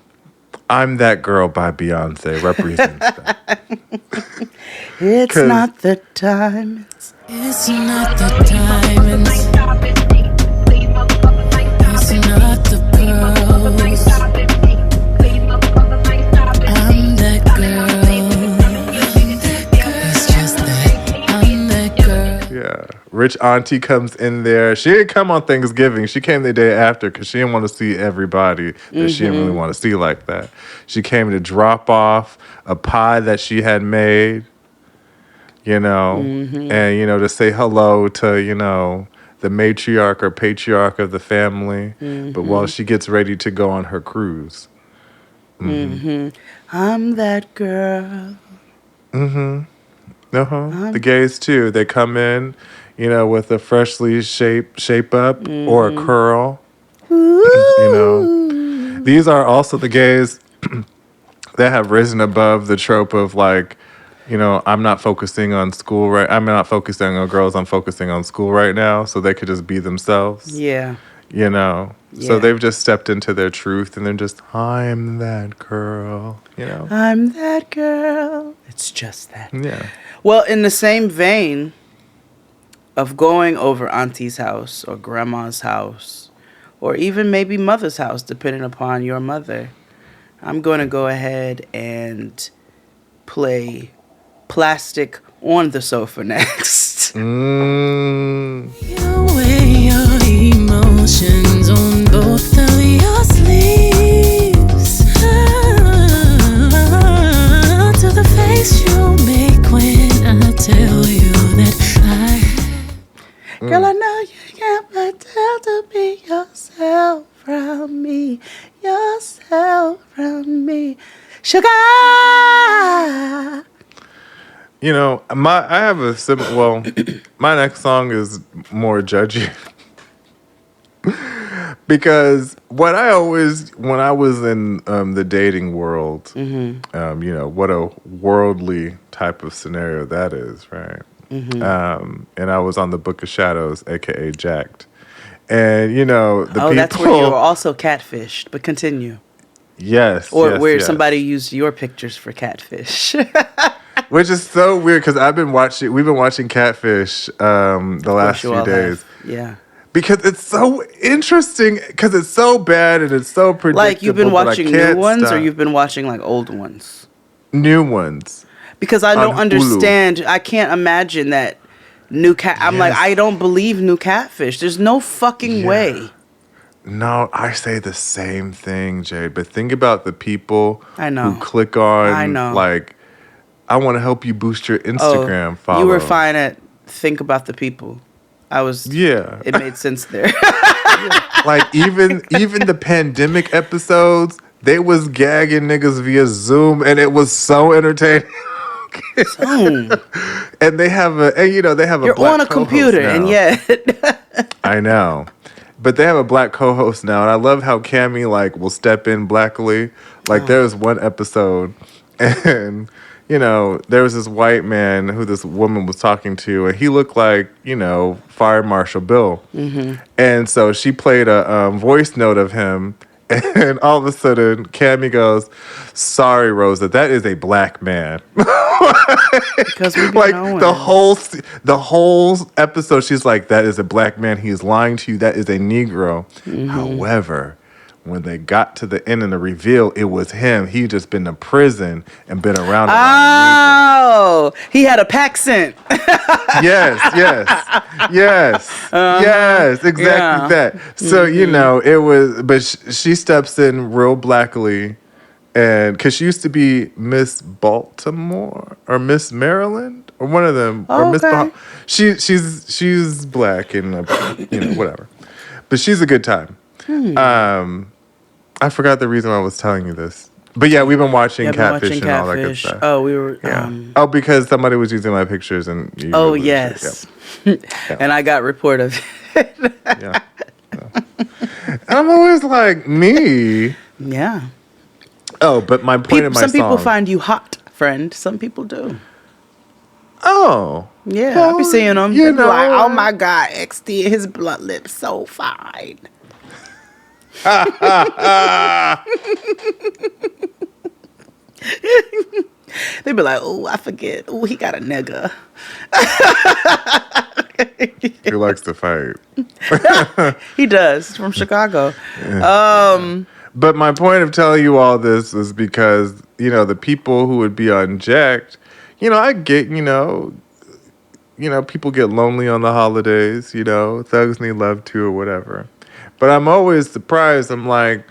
I'm That Girl by Beyonce represents that. It's not the time. It's not the time. It's not the pearls. I'm that girl. It's just that I'm that girl. Yeah. Rich auntie comes in there. She didn't come on Thanksgiving. She came the day after because she didn't want to see everybody that she didn't really want to see like that. She came to drop off a pie that she had made, and, to say hello to, the matriarch or patriarch of the family. But while she gets ready to go on her cruise. I'm that girl. The gays, too. They come in, with a freshly shape up or a curl. These are also the gays that have risen above the trope of like, I'm not focusing on school I'm not focusing on girls. I'm focusing on school right now, so they could just be themselves. Yeah. So they've just stepped into their truth, and they're just, I'm that girl. I'm that girl. It's just that. Yeah. Well, in the same vein of going over auntie's house or grandma's house or even maybe mother's house, depending upon your mother, I'm going to go ahead and play Plastic on the Sofa next. You weigh your emotions on both of your sleeves. To the face you make when I tell you that Girl, I know you can't but tell to be yourself from me. Yourself from me. Sugar! I have a simple, my next song is more judgy. Because when I was in the dating world, what a worldly type of scenario that is, right? And I was on the Book of Shadows, aka Jacked, and the people. That's where you were also catfished. But continue. Yes. Or where somebody used your pictures for catfish. Which is so weird because we've been watching Catfish the last few days. Yeah. Because it's so interesting, because it's so bad and it's so predictable. Like, you've been watching new ones or you've been watching, like, old ones? New ones. Because I don't understand. Hulu. I can't imagine that new cat. I'm like, I don't believe new Catfish. There's no fucking way. No, I say the same thing, Jade. But think about the people who click on, like, I want to help you boost your Instagram follow. You were fine at think about the people. I was. Yeah. It made sense there. Like, even the pandemic episodes, they was gagging niggas via Zoom, and it was so entertaining. And they have a You're black on a computer, now. and yet. I know. But they have a black co-host now, and I love how Cammy, like, will step in blackly. Like, there was one episode, and, there was this white man who this woman was talking to, and he looked like, Fire Marshal Bill. Mm-hmm. And so she played a voice note of him, and all of a sudden, Cammy goes, "Sorry, Rosa, that is a black man." Because we like the whole episode, she's like, "That is a black man. He is lying to you. That is a Negro." Mm-hmm. However, when they got to the end and the reveal, it was him. He just been to prison and been around. Oh, he had a Paxent. Yes, exactly that. So you know, it was, but she steps in real blackly, and because she used to be Miss Baltimore or Miss Maryland or one of them, or Miss. She's black and whatever, but she's a good time. I forgot the reason why I was telling you this. But yeah, we've been watching Catfish and all that good stuff. Oh, we were. Yeah. Because somebody was using my pictures and. Yes. And I got report of it. Yeah. And I'm always like, me. Yeah. Oh, but my point in my some song. people find you hot, friend. Some people do. Oh. Yeah, I'll be seeing them. You know, like, oh my God, XD, his blood lips so fine. They be like, oh, I forget. Oh, he got a nigga. He likes to fight. He does. He's from Chicago. But my point of telling you all this is because, the people who would be unjacked, I get, people get lonely on the holidays, thugs need love too or whatever. But I'm always surprised. I'm like,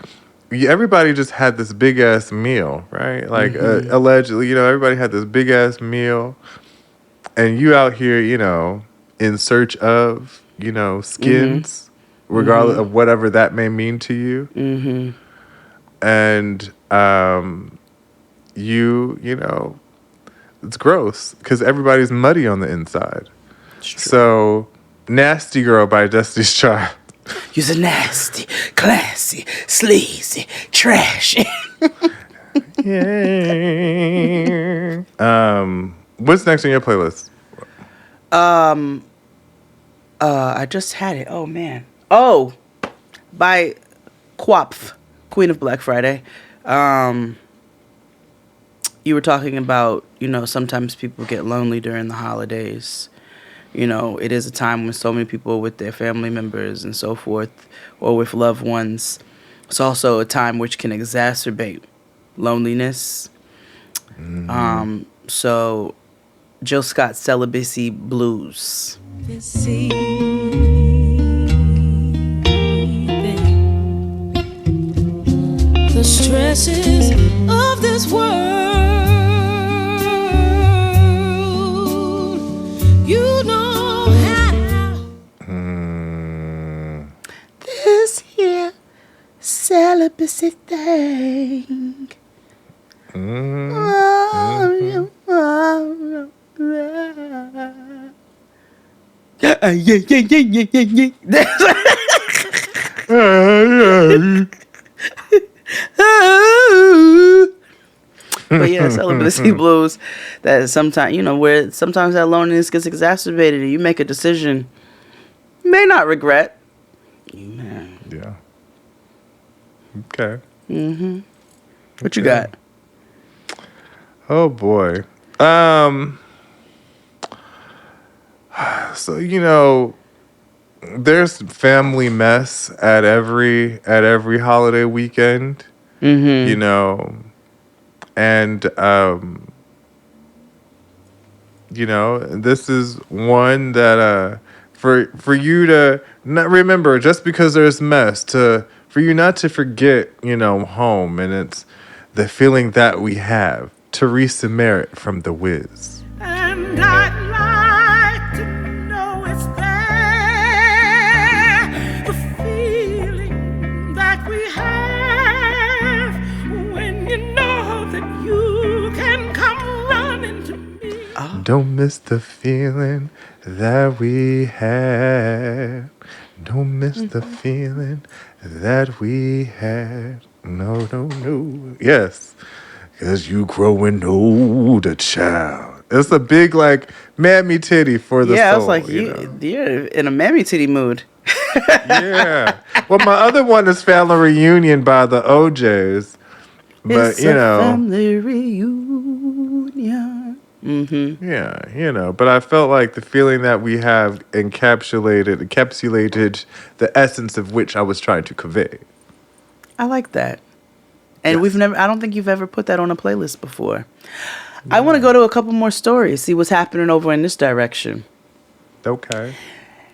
everybody just had this big ass meal, right? Like allegedly, everybody had this big ass meal, and you out here, in search of, skins, regardless of whatever that may mean to you. Mm-hmm. And it's gross because everybody's muddy on the inside. So, Nasty Girl by Destiny's Child. You're so nasty, classy, sleazy, trashy. Yeah. What's next on your playlist? I just had it. Oh man. Oh, by Quapf, Queen of Black Friday. You were talking about, sometimes people get lonely during the holidays. It is a time when so many people are with their family members and so forth, or with loved ones. It's also a time which can exacerbate loneliness. Mm-hmm. So, Jill Scott, Celibacy Blues. The stresses of this world, you know how. This here celibacy thing. But yeah, celibacy blues. That is sometimes, where sometimes that loneliness gets exacerbated, and you make a decision you may not regret. Yeah. Okay. Mm-hmm. What you got? Oh boy. So there's family mess at every holiday weekend. Mm-hmm. And this is one that for you to not remember, just because there's mess, for you not to forget, home, and it's the feeling that we have. Teresa Merritt from The Wiz. And I'd like to know if there the feeling that we have when you know that you can come running to me. Don't miss the feeling that we have. Don't miss the feeling that we had. No. Yes. As you growing older, child. It's a big, mammy titty for the soul. Yeah, I was like, you're in a mammy titty mood. Yeah. Well, my other one is Family Reunion by the OJs. But, it's a family reunion. Mm-hmm. Yeah, but I felt like the feeling that we have encapsulated the essence of which I was trying to convey. I like that. And I don't think you've ever put that on a playlist before. I want to go to a couple more stories, see what's happening over in this direction. Okay.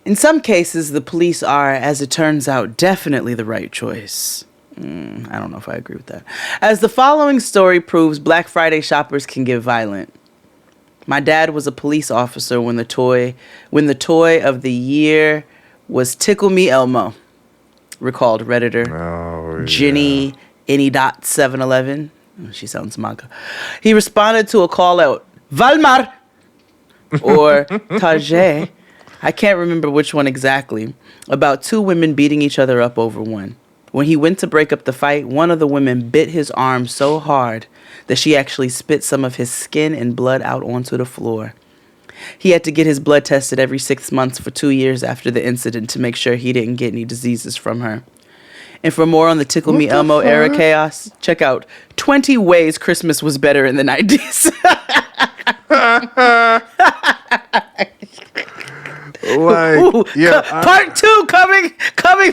In some cases, the police are, as it turns out, definitely the right choice. I don't know if I agree with that. As the following story proves, Black Friday shoppers can get violent. My dad was a police officer when the toy of the year was Tickle Me Elmo, recalled Redditor Ginny Any.711. She sounds manga. He responded to a call out, Valmar or Tajé, I can't remember which one exactly, about two women beating each other up over one. When he went to break up the fight, one of the women bit his arm so hard that she actually spit some of his skin and blood out onto the floor. He had to get his blood tested every 6 months for 2 years after the incident to make sure he didn't get any diseases from her. And for more on the Tickle Me Elmo era chaos, check out 20 Ways Christmas Was Better in the 90s. Ooh, part 2 coming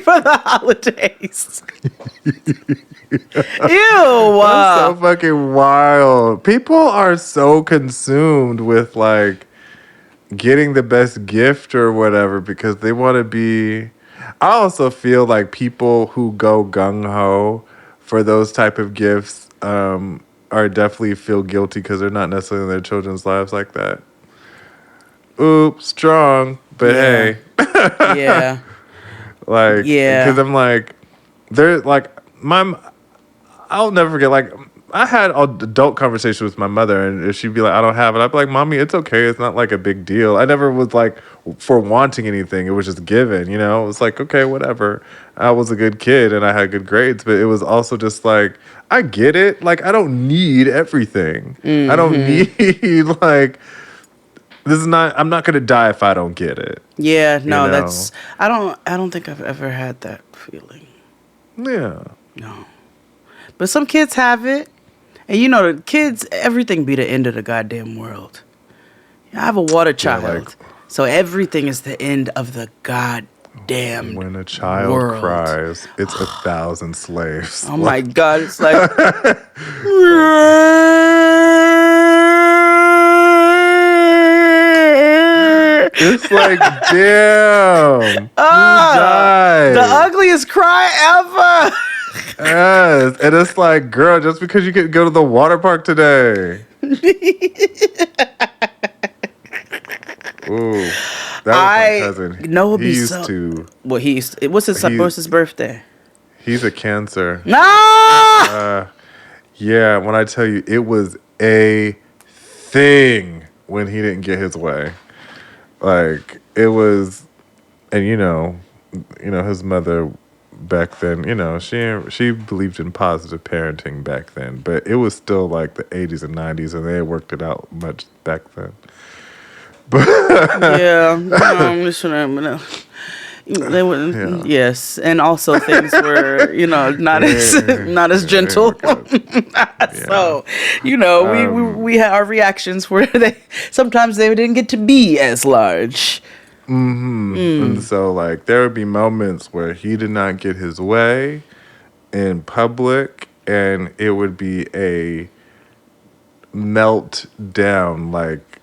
for the holidays. Ew. That's so fucking wild. People are so consumed with like getting the best gift or whatever because they want to be. I also feel like people who go gung-ho for those type of gifts are definitely feel guilty because they're not necessarily in their children's lives like that. Oops, strong, but hey. Yeah. Like, yeah. Because I'm like, they're like, I'll never forget, like, I had an adult conversation with my mother, and she'd be like, I don't have it. I'd be like, Mommy, it's okay. It's not like a big deal. I never was like for wanting anything. It was just given, you know? It was like, okay, whatever. I was a good kid, and I had good grades, but it was also just like, I get it. Like, I don't need everything. Mm-hmm. I don't need, like, this is not, I'm not going to die if I don't get it. Yeah, no, that's, I don't think I've ever had that feeling. Yeah. No. But some kids have it. And you know, the kids, everything be the end of the goddamn world. I have a water child. Yeah, like, so everything is the end of the goddamn when a child world. Cries, it's 1,000 slaves. Oh my God, it's like... It's like, damn. Who died? The ugliest cry ever. Yes, and it's like, girl, just because you could go to the water park today. Ooh, that was my cousin. Noah he used to. Well, what's his birthday? He's a Cancer. No. Yeah, when I tell you, it was a thing when he didn't get his way. Like it was, and you know, his mother. Back then, she believed in positive parenting back then, but it was still like the 80s and 90s, and they had worked it out much back then. But yeah, they wouldn't. Yes, and also things were, not as gentle. So, we had our reactions where sometimes they didn't get to be as large. Mm-hmm. And so, like, there would be moments where he did not get his way in public, and it would be a melt down, like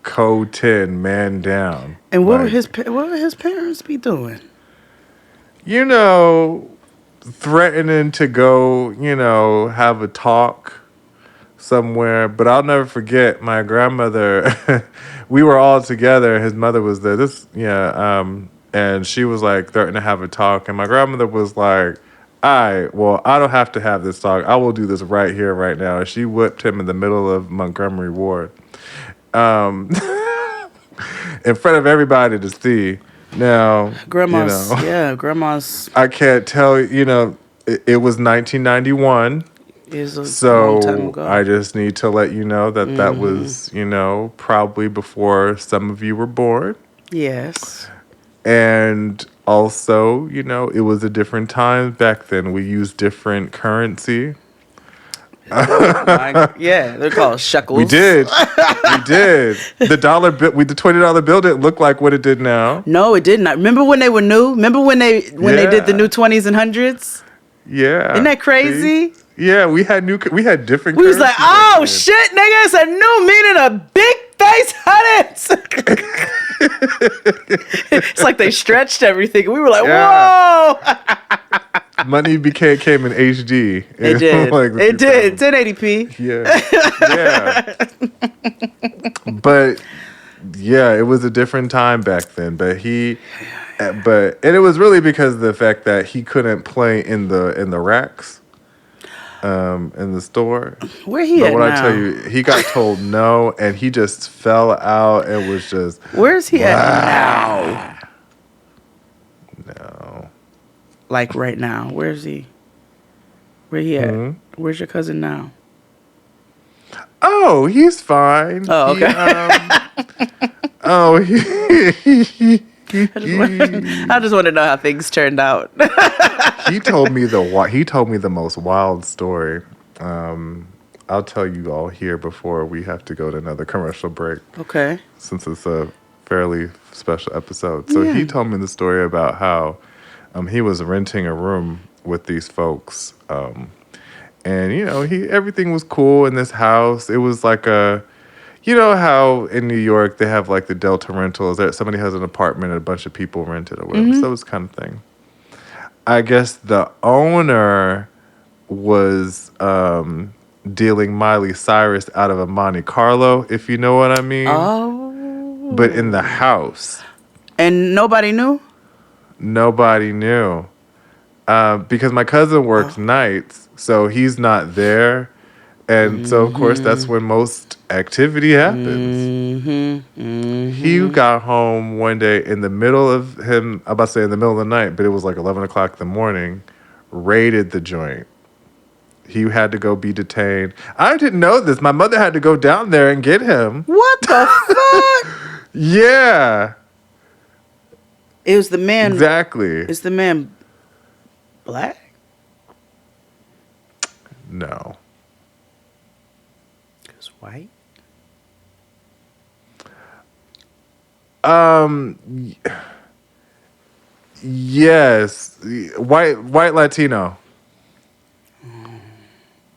code 10, man down. And what would his parents be doing? Threatening to go, have a talk somewhere. But I'll never forget my grandmother. We were all together. His mother was there. And she was like threatening to have a talk. And my grandmother was like, all right, well, I don't have to have this talk. I will do this right here, right now. And she whipped him in the middle of Montgomery Ward. In front of everybody to see. Now, grandma's. I can't tell, it was 1991. Long time ago. I just need to let you know that that was, probably before some of you were born. Yes. And also, it was a different time back then. We used different currency. They're called shekels. We did. The $20 bill didn't look like what it did now. No, it did not. Remember when they were new? Remember when they did the new 20s and 100s? Yeah. Isn't that crazy? See? Yeah, we had different. We was like, currencies oh back shit, nigga, it's a new meaning of big face hunters. It's like they stretched everything. We were like, whoa. then. Money came in HD. It did. Like It did. 1080p. Yeah. But yeah, it was a different time back then. But and it was really because of the fact that he couldn't play in the racks. In the store. Where he but at when now? I tell you, he got told no, and he just fell out and was just. Where's he at now? No. Like right now. Where's he? Where he at? Mhm. Where's your cousin now? Oh, he's fine. Oh, okay. I just want to know how things turned out. He told me the most wild story. I'll tell you all here before we have to go to another commercial break. Okay. Since it's a fairly special episode. So he told me the story about how he was renting a room with these folks. And everything was cool in this house. It was like you know how in New York they have like the Delta rentals that somebody has an apartment and a bunch of people rent it or whatever. So it was kind of thing. I guess the owner was dealing Miley Cyrus out of a Monte Carlo, if you know what I mean. Oh. But in the house. And nobody knew? Nobody knew. Because my cousin works nights, so he's not there. And so, of course, that's when most activity happens. He got home one day in the middle of in the middle of the night, but it was like 11 o'clock in the morning, raided the joint. He had to go be detained. I didn't know this. My mother had to go down there and get him. What the fuck? Yeah. It was the man. Exactly. Is the man black? No. He was white? Yes. White Latino.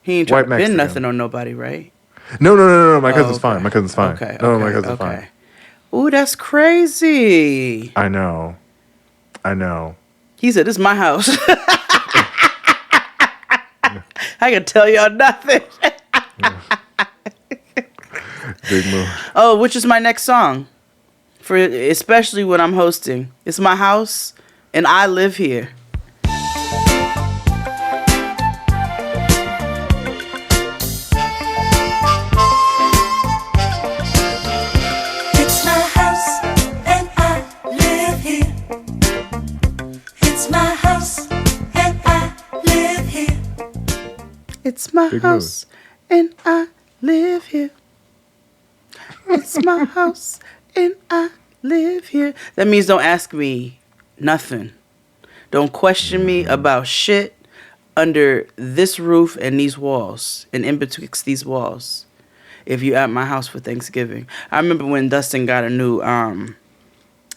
He ain't trying to Mexican. bend nothing on nobody, right? No. My cousin's fine. My cousin's fine. Okay. No, my cousin's fine. Ooh, that's crazy. I know. He said, "This is my house." I can tell y'all nothing. Big move. Oh, which is my next song? Especially when I'm hosting. It's my house, and I live here. It's my house, and I live here. It's my house, and I live here. It's my Big house, and I live here. It's my house, and I live here. That means don't ask me nothing. Don't question me about shit under this roof and these walls and in betwixt these walls. If you at my house for Thanksgiving. I remember when Dustin got a new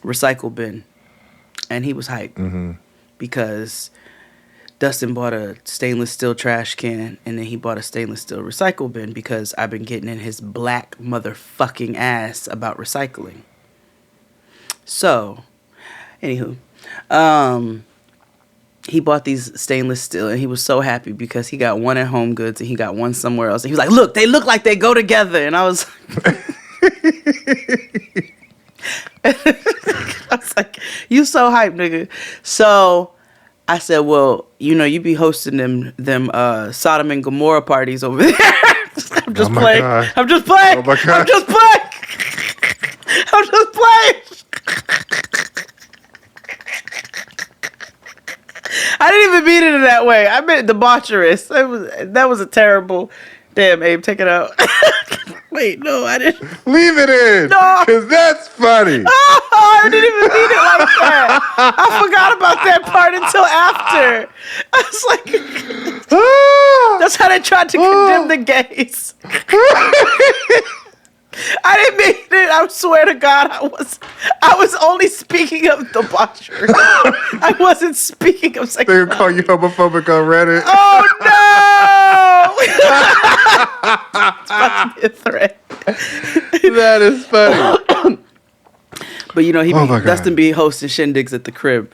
recycle bin, and he was hyped because Dustin bought a stainless steel trash can, and then he bought a stainless steel recycle bin because I've been getting in his black motherfucking ass about recycling. So, anywho, he bought these stainless steel, and he was so happy because he got one at Home Goods and he got one somewhere else. And he was like, "Look, they look like they go together." And I was, I was like, "You so hype, nigga." So I said, "Well, you be hosting them Sodom and Gomorrah parties over there." I'm just playing. God. I'm just playing. Oh my God. I'm just playing. I'm just playing. I didn't even mean it in that way. I meant debaucherous. That was a terrible. Damn, Abe, take it out. Wait, no, I didn't. Leave it in. No. Because that's funny. Oh, I didn't even mean it like that. I forgot about that part until after. I was like, that's how they tried to condemn the gays. I didn't mean it. I swear to God, I was only speaking of debauchery. I wasn't speaking of They sexuality. would call you homophobic on Reddit. Oh no! It's about to be a threat. That is funny. But you know, Oh my God. Dustin be hosting shindigs at the crib.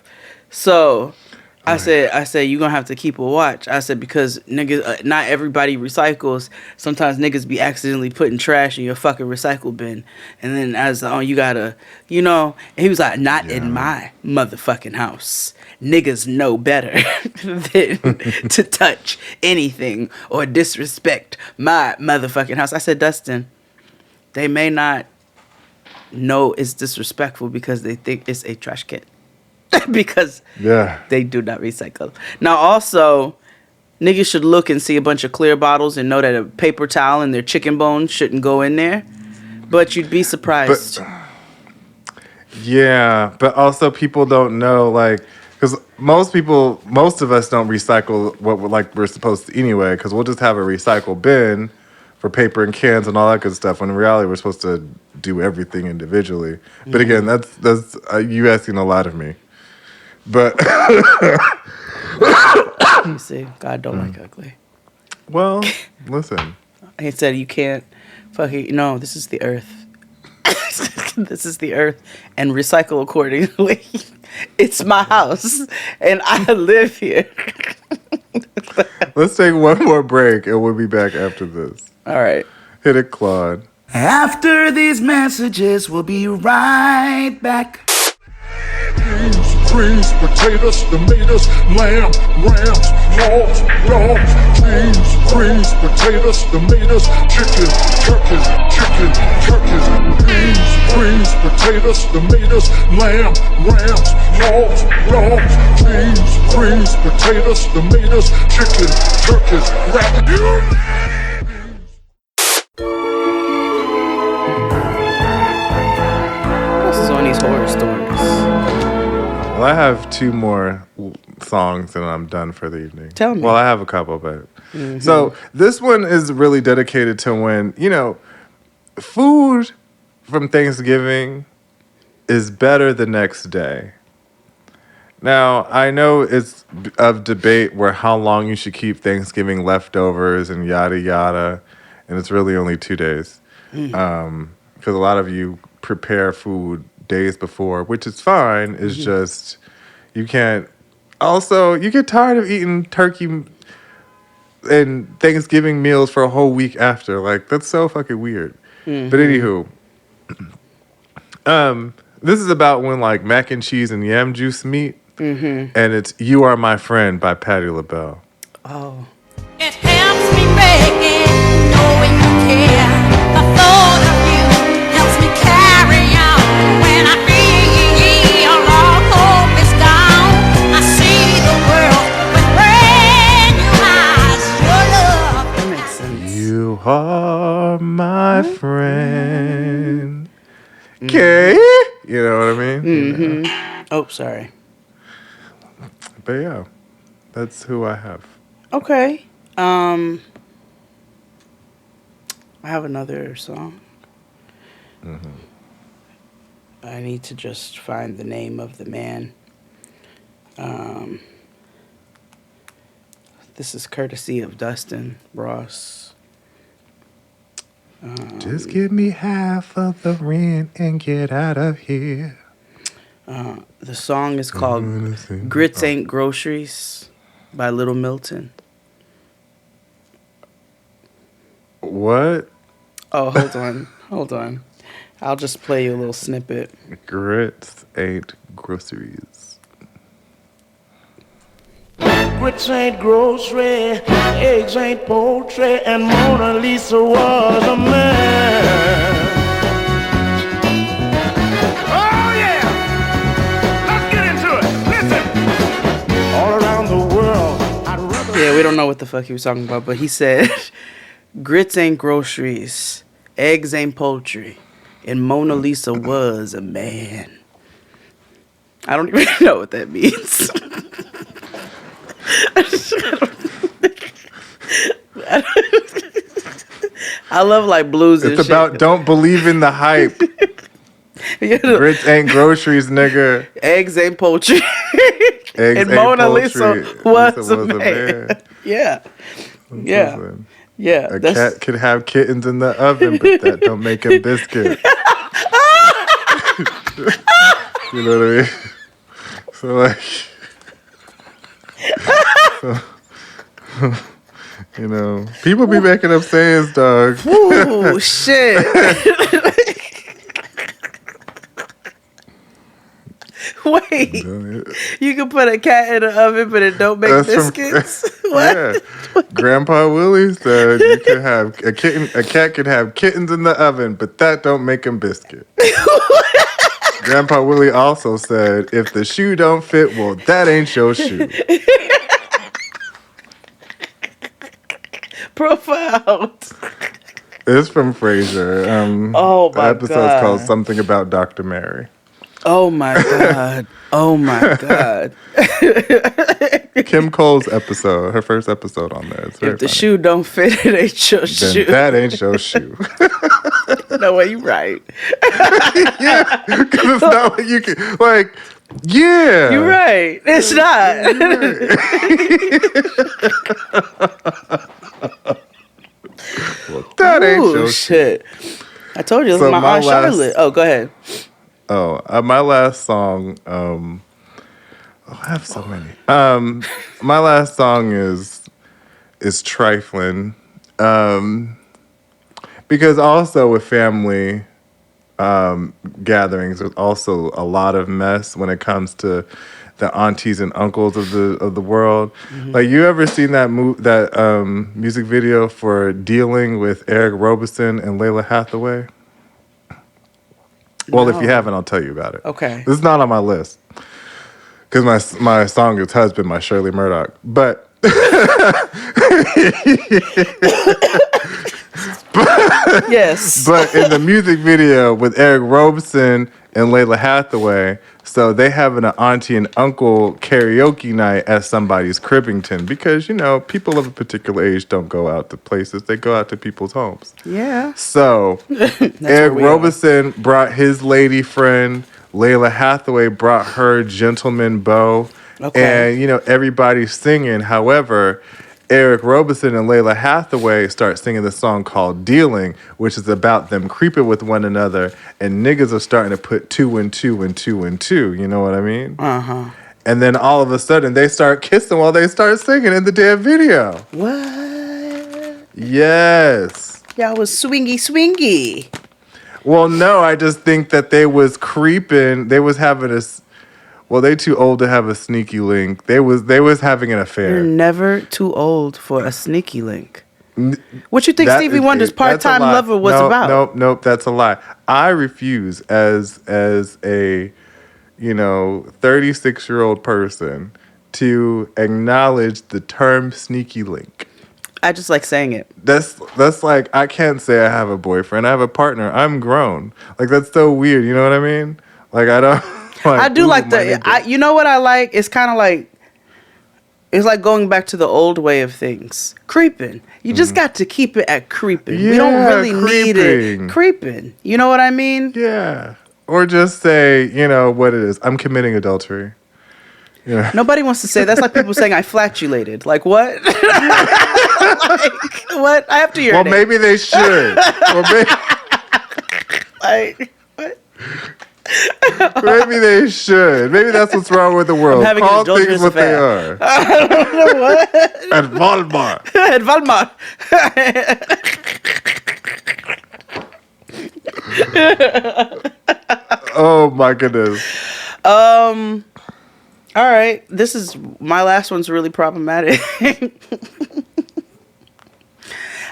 So I said, you gonna have to keep a watch. I said, because niggas, not everybody recycles. Sometimes niggas be accidentally putting trash in your fucking recycle bin, and then you gotta, you know. And he was like, not in my motherfucking house. Niggas know better than to touch anything or disrespect my motherfucking house. I said, Dustin, they may not know it's disrespectful because they think it's a trash can. Because they do not recycle. Now, also, niggas should look and see a bunch of clear bottles and know that a paper towel and their chicken bones shouldn't go in there. But you'd be surprised. But also people don't know, like, because most of us don't recycle what we're supposed to anyway, because we'll just have a recycle bin for paper and cans and all that good stuff, when in reality we're supposed to do everything individually. But again, that's you asking a lot of me. But you see, God don't like ugly. Well, listen. He said you can't fucking, no, this is the earth. This is the earth, and recycle accordingly. It's my house and I live here. Let's take one more break and we'll be back after this. All right. Hit it, Claude. After these messages, we'll be right back. Greens, potatoes, tomatoes, lamb, rams, hogs, dogs, beans, greens, potatoes, tomatoes, chicken, turkeys, beans, greens, potatoes, tomatoes, lamb, rams, hogs, dogs, beans, greens, potatoes, tomatoes, chicken, turkeys, This is on these horror stories. Well, I have two more songs and I'm done for the evening. Tell me. Well, I have a couple, but... So this one is really dedicated to when, you know, food from Thanksgiving is better the next day. Now, I know it's of debate where how long you should keep Thanksgiving leftovers and yada yada, and it's really only 2 days. Because a lot of you prepare food days before, which is fine. It's just, you can't... Also, you get tired of eating turkey and Thanksgiving meals for a whole week after. Like, that's so fucking weird. But anywho, this is about when, like, mac and cheese and yam juice meet. And it's You Are My Friend by Patti LaBelle. Oh. It helps me make it, knowing you care. The thought of you helps me carry on. When I feel all hope is gone, I see the world with brand new eyes. Your love. That makes sense. You are my friend. Okay? You know what I mean? Oh, sorry. But yeah, that's who I have. Okay. I have another song. I need to just find the name of the man. This is courtesy of Dustin Ross. Just give me half of the rent and get out of here. The song is called Grits Ain't Groceries by Little Milton. What? Oh, hold on. I'll just play you a little snippet. Grits ain't groceries. Grits ain't grocery, eggs ain't poultry, and Mona Lisa was a man. Oh yeah! Let's get into it. Listen! All around the world, I'd rather... Yeah, we don't know what the fuck he was talking about, but he said, grits ain't groceries, eggs ain't poultry, and Mona Lisa was a man. I don't even know what that means. I love like blues and It's about don't believe in the hype. shit. You know, Grits ain't groceries, nigga. eggs ain't poultry. Eggs And ain't Mona poultry. Lisa was a a man. Yeah. Yeah. Listen, Yeah. a cat could have kittens in the oven, but that don't make him biscuit. You know what I mean? So like, you know, people be making up sayings, dog. Ooh, shit. Wait, you can put a cat in the oven, but it don't make biscuits. What? Yeah, Grandpa Willie said you could have a cat could have kittens in the oven, but that don't make him biscuit. Grandpa Willie also said, if the shoe don't fit, well, that ain't your shoe. Profound. It's from Frasier. Oh my The episode's God. called Something About Dr. Mary. Oh my God. Oh my God. Kim Cole's episode, her first episode on there. It's very If the funny. shoe don't fit, it ain't your Then shoe. that ain't your shoe. No way, you right. Yeah, because it's not what you can, like, yeah. You're right. It's not. Well, that ain't Ooh, your shit. I told you, this So is my my Aunt last- Charlotte. Oh, go ahead. Oh, my last song. I have so many. My last song is trifling, because also with family gatherings, there's also a lot of mess when it comes to the aunties and uncles of the world. Like, you ever seen that music video for Dealing with Eric Roberson and Layla Hathaway? Well, if you haven't, I'll tell you about it. Okay. This is not on my list because my song is Husband by Shirley Murdoch. But Yes. But in the music video with Eric Roberson and Layla Hathaway, so they having an auntie and uncle karaoke night at somebody's Cribbington because, you know, people of a particular age don't go out to places. They go out to people's homes. Yeah. So Eric where we Roberson brought his lady friend. Layla Hathaway brought her gentleman beau. Okay. And, you know, everybody's singing. However, Eric Roberson and Layla Hathaway start singing the song called Dealing, which is about them creeping with one another. And niggas are starting to put 2 and 2 and 2 and 2. You know what I mean? Uh-huh. And then all of a sudden, they start kissing while they start singing in the damn video. What? Yes. Y'all was swingy. Well, no, I just think that they was creeping. They was having a... Well, they too old to have a sneaky link. They was having an affair. You're never too old for a sneaky link. What you think That Stevie is- Wonder's that's a part-time lie. lover was No, about? Nope, that's a lie. I refuse as a, 36-year-old person to acknowledge the term sneaky link. I just like saying it. That's like, I can't say I have a boyfriend. I have a partner. I'm grown. Like, that's so weird. You know what I mean? Like, I don't... Like, I do ooh, like my the. nigga. You know what I like? It's kind of like. It's like going back to the old way of things. Creeping. You just got to keep it at creeping. We don't Yeah, really need creeping. it. Creeping. You know what I mean? Yeah. Or just say, what it is. I'm committing adultery. Yeah. Nobody wants to say. That's like people saying I flatulated. Like what? Like, what? I have to urinate. Well, maybe they should. Like what? Maybe they should. Maybe that's what's wrong with the world. I'm having an Call adulterous things what they affair. are. I don't know what. At Walmart. At Walmart. Oh my goodness. All right. This is my last one's really problematic.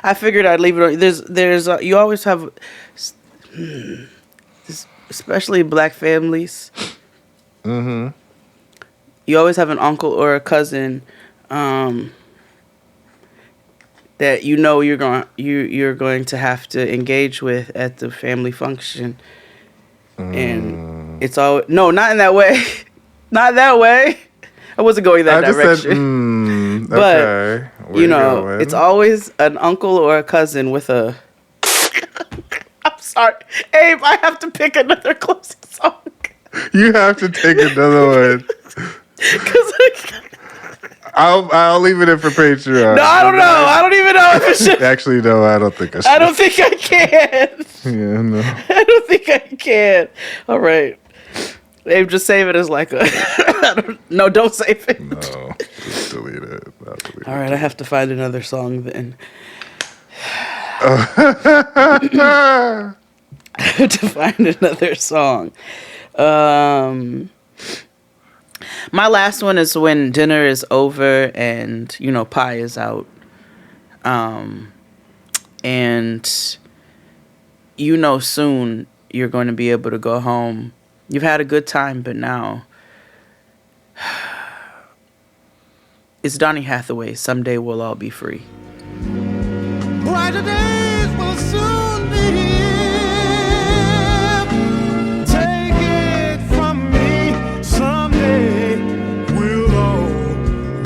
I figured I'd leave it on. There's you always have, especially black families. Mm-hmm. You always have an uncle or a cousin, that you're going to have to engage with at the family function, and it's all not in that way, not that way. I wasn't going that I just direction. said, okay. But Where you going? it's always an uncle or a cousin with a sorry. Abe, I have to pick another closing song. You have to take another one. I'll leave it in for Patreon. No, I don't know. I don't even know if it should. Actually, no, I don't think I should. I don't think I can. Yeah, no. I don't think I can. All right. Abe, just save it as like a... No, don't save it. No, just delete it. All right, I have to find another song then. I have to find another song. My last one is when dinner is over and, pie is out. And soon you're going to be able to go home. You've had a good time, but now it's Donny Hathaway. Someday we'll all be free. Brighter days will soon be here. Take it from me, someday we'll all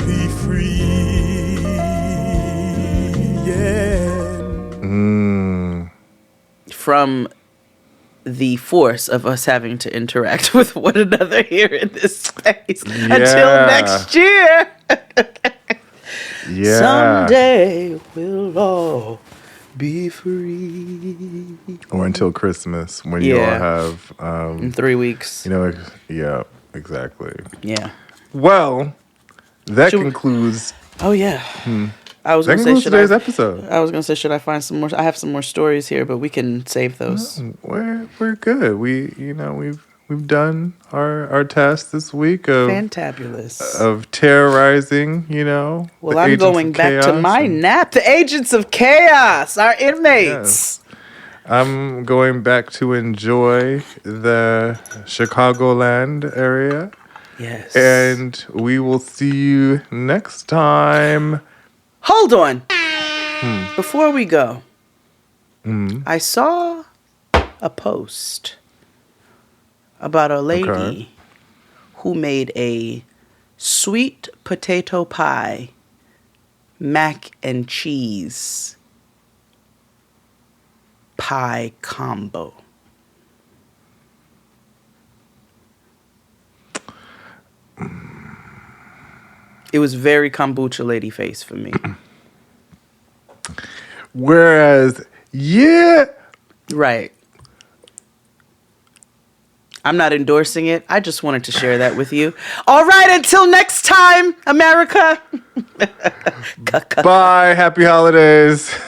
be free. Yeah. From the force of us having to interact with one another here in this space until next year. Yeah. Someday we'll all be free. Or until Christmas, when you all have... in 3 weeks. Yeah, exactly. Yeah. Well, that concludes... Oh, yeah. I was that going to say, today's episode. I was going to say, should I find some more? I have some more stories here, but we can save those. No, we're good. We've done our task this week of Fantabulous. Of terrorizing, Well, I'm going back to my nap. The agents of chaos, our inmates. Yes. I'm going back to enjoy the Chicagoland area. Yes. And we will see you next time. Hold on. Before we go, I saw a post about a lady who made a sweet potato pie, mac and cheese pie combo. It was very kombucha lady face for me. Whereas, right. I'm not endorsing it. I just wanted to share that with you. All right, until next time, America. Bye. Happy holidays.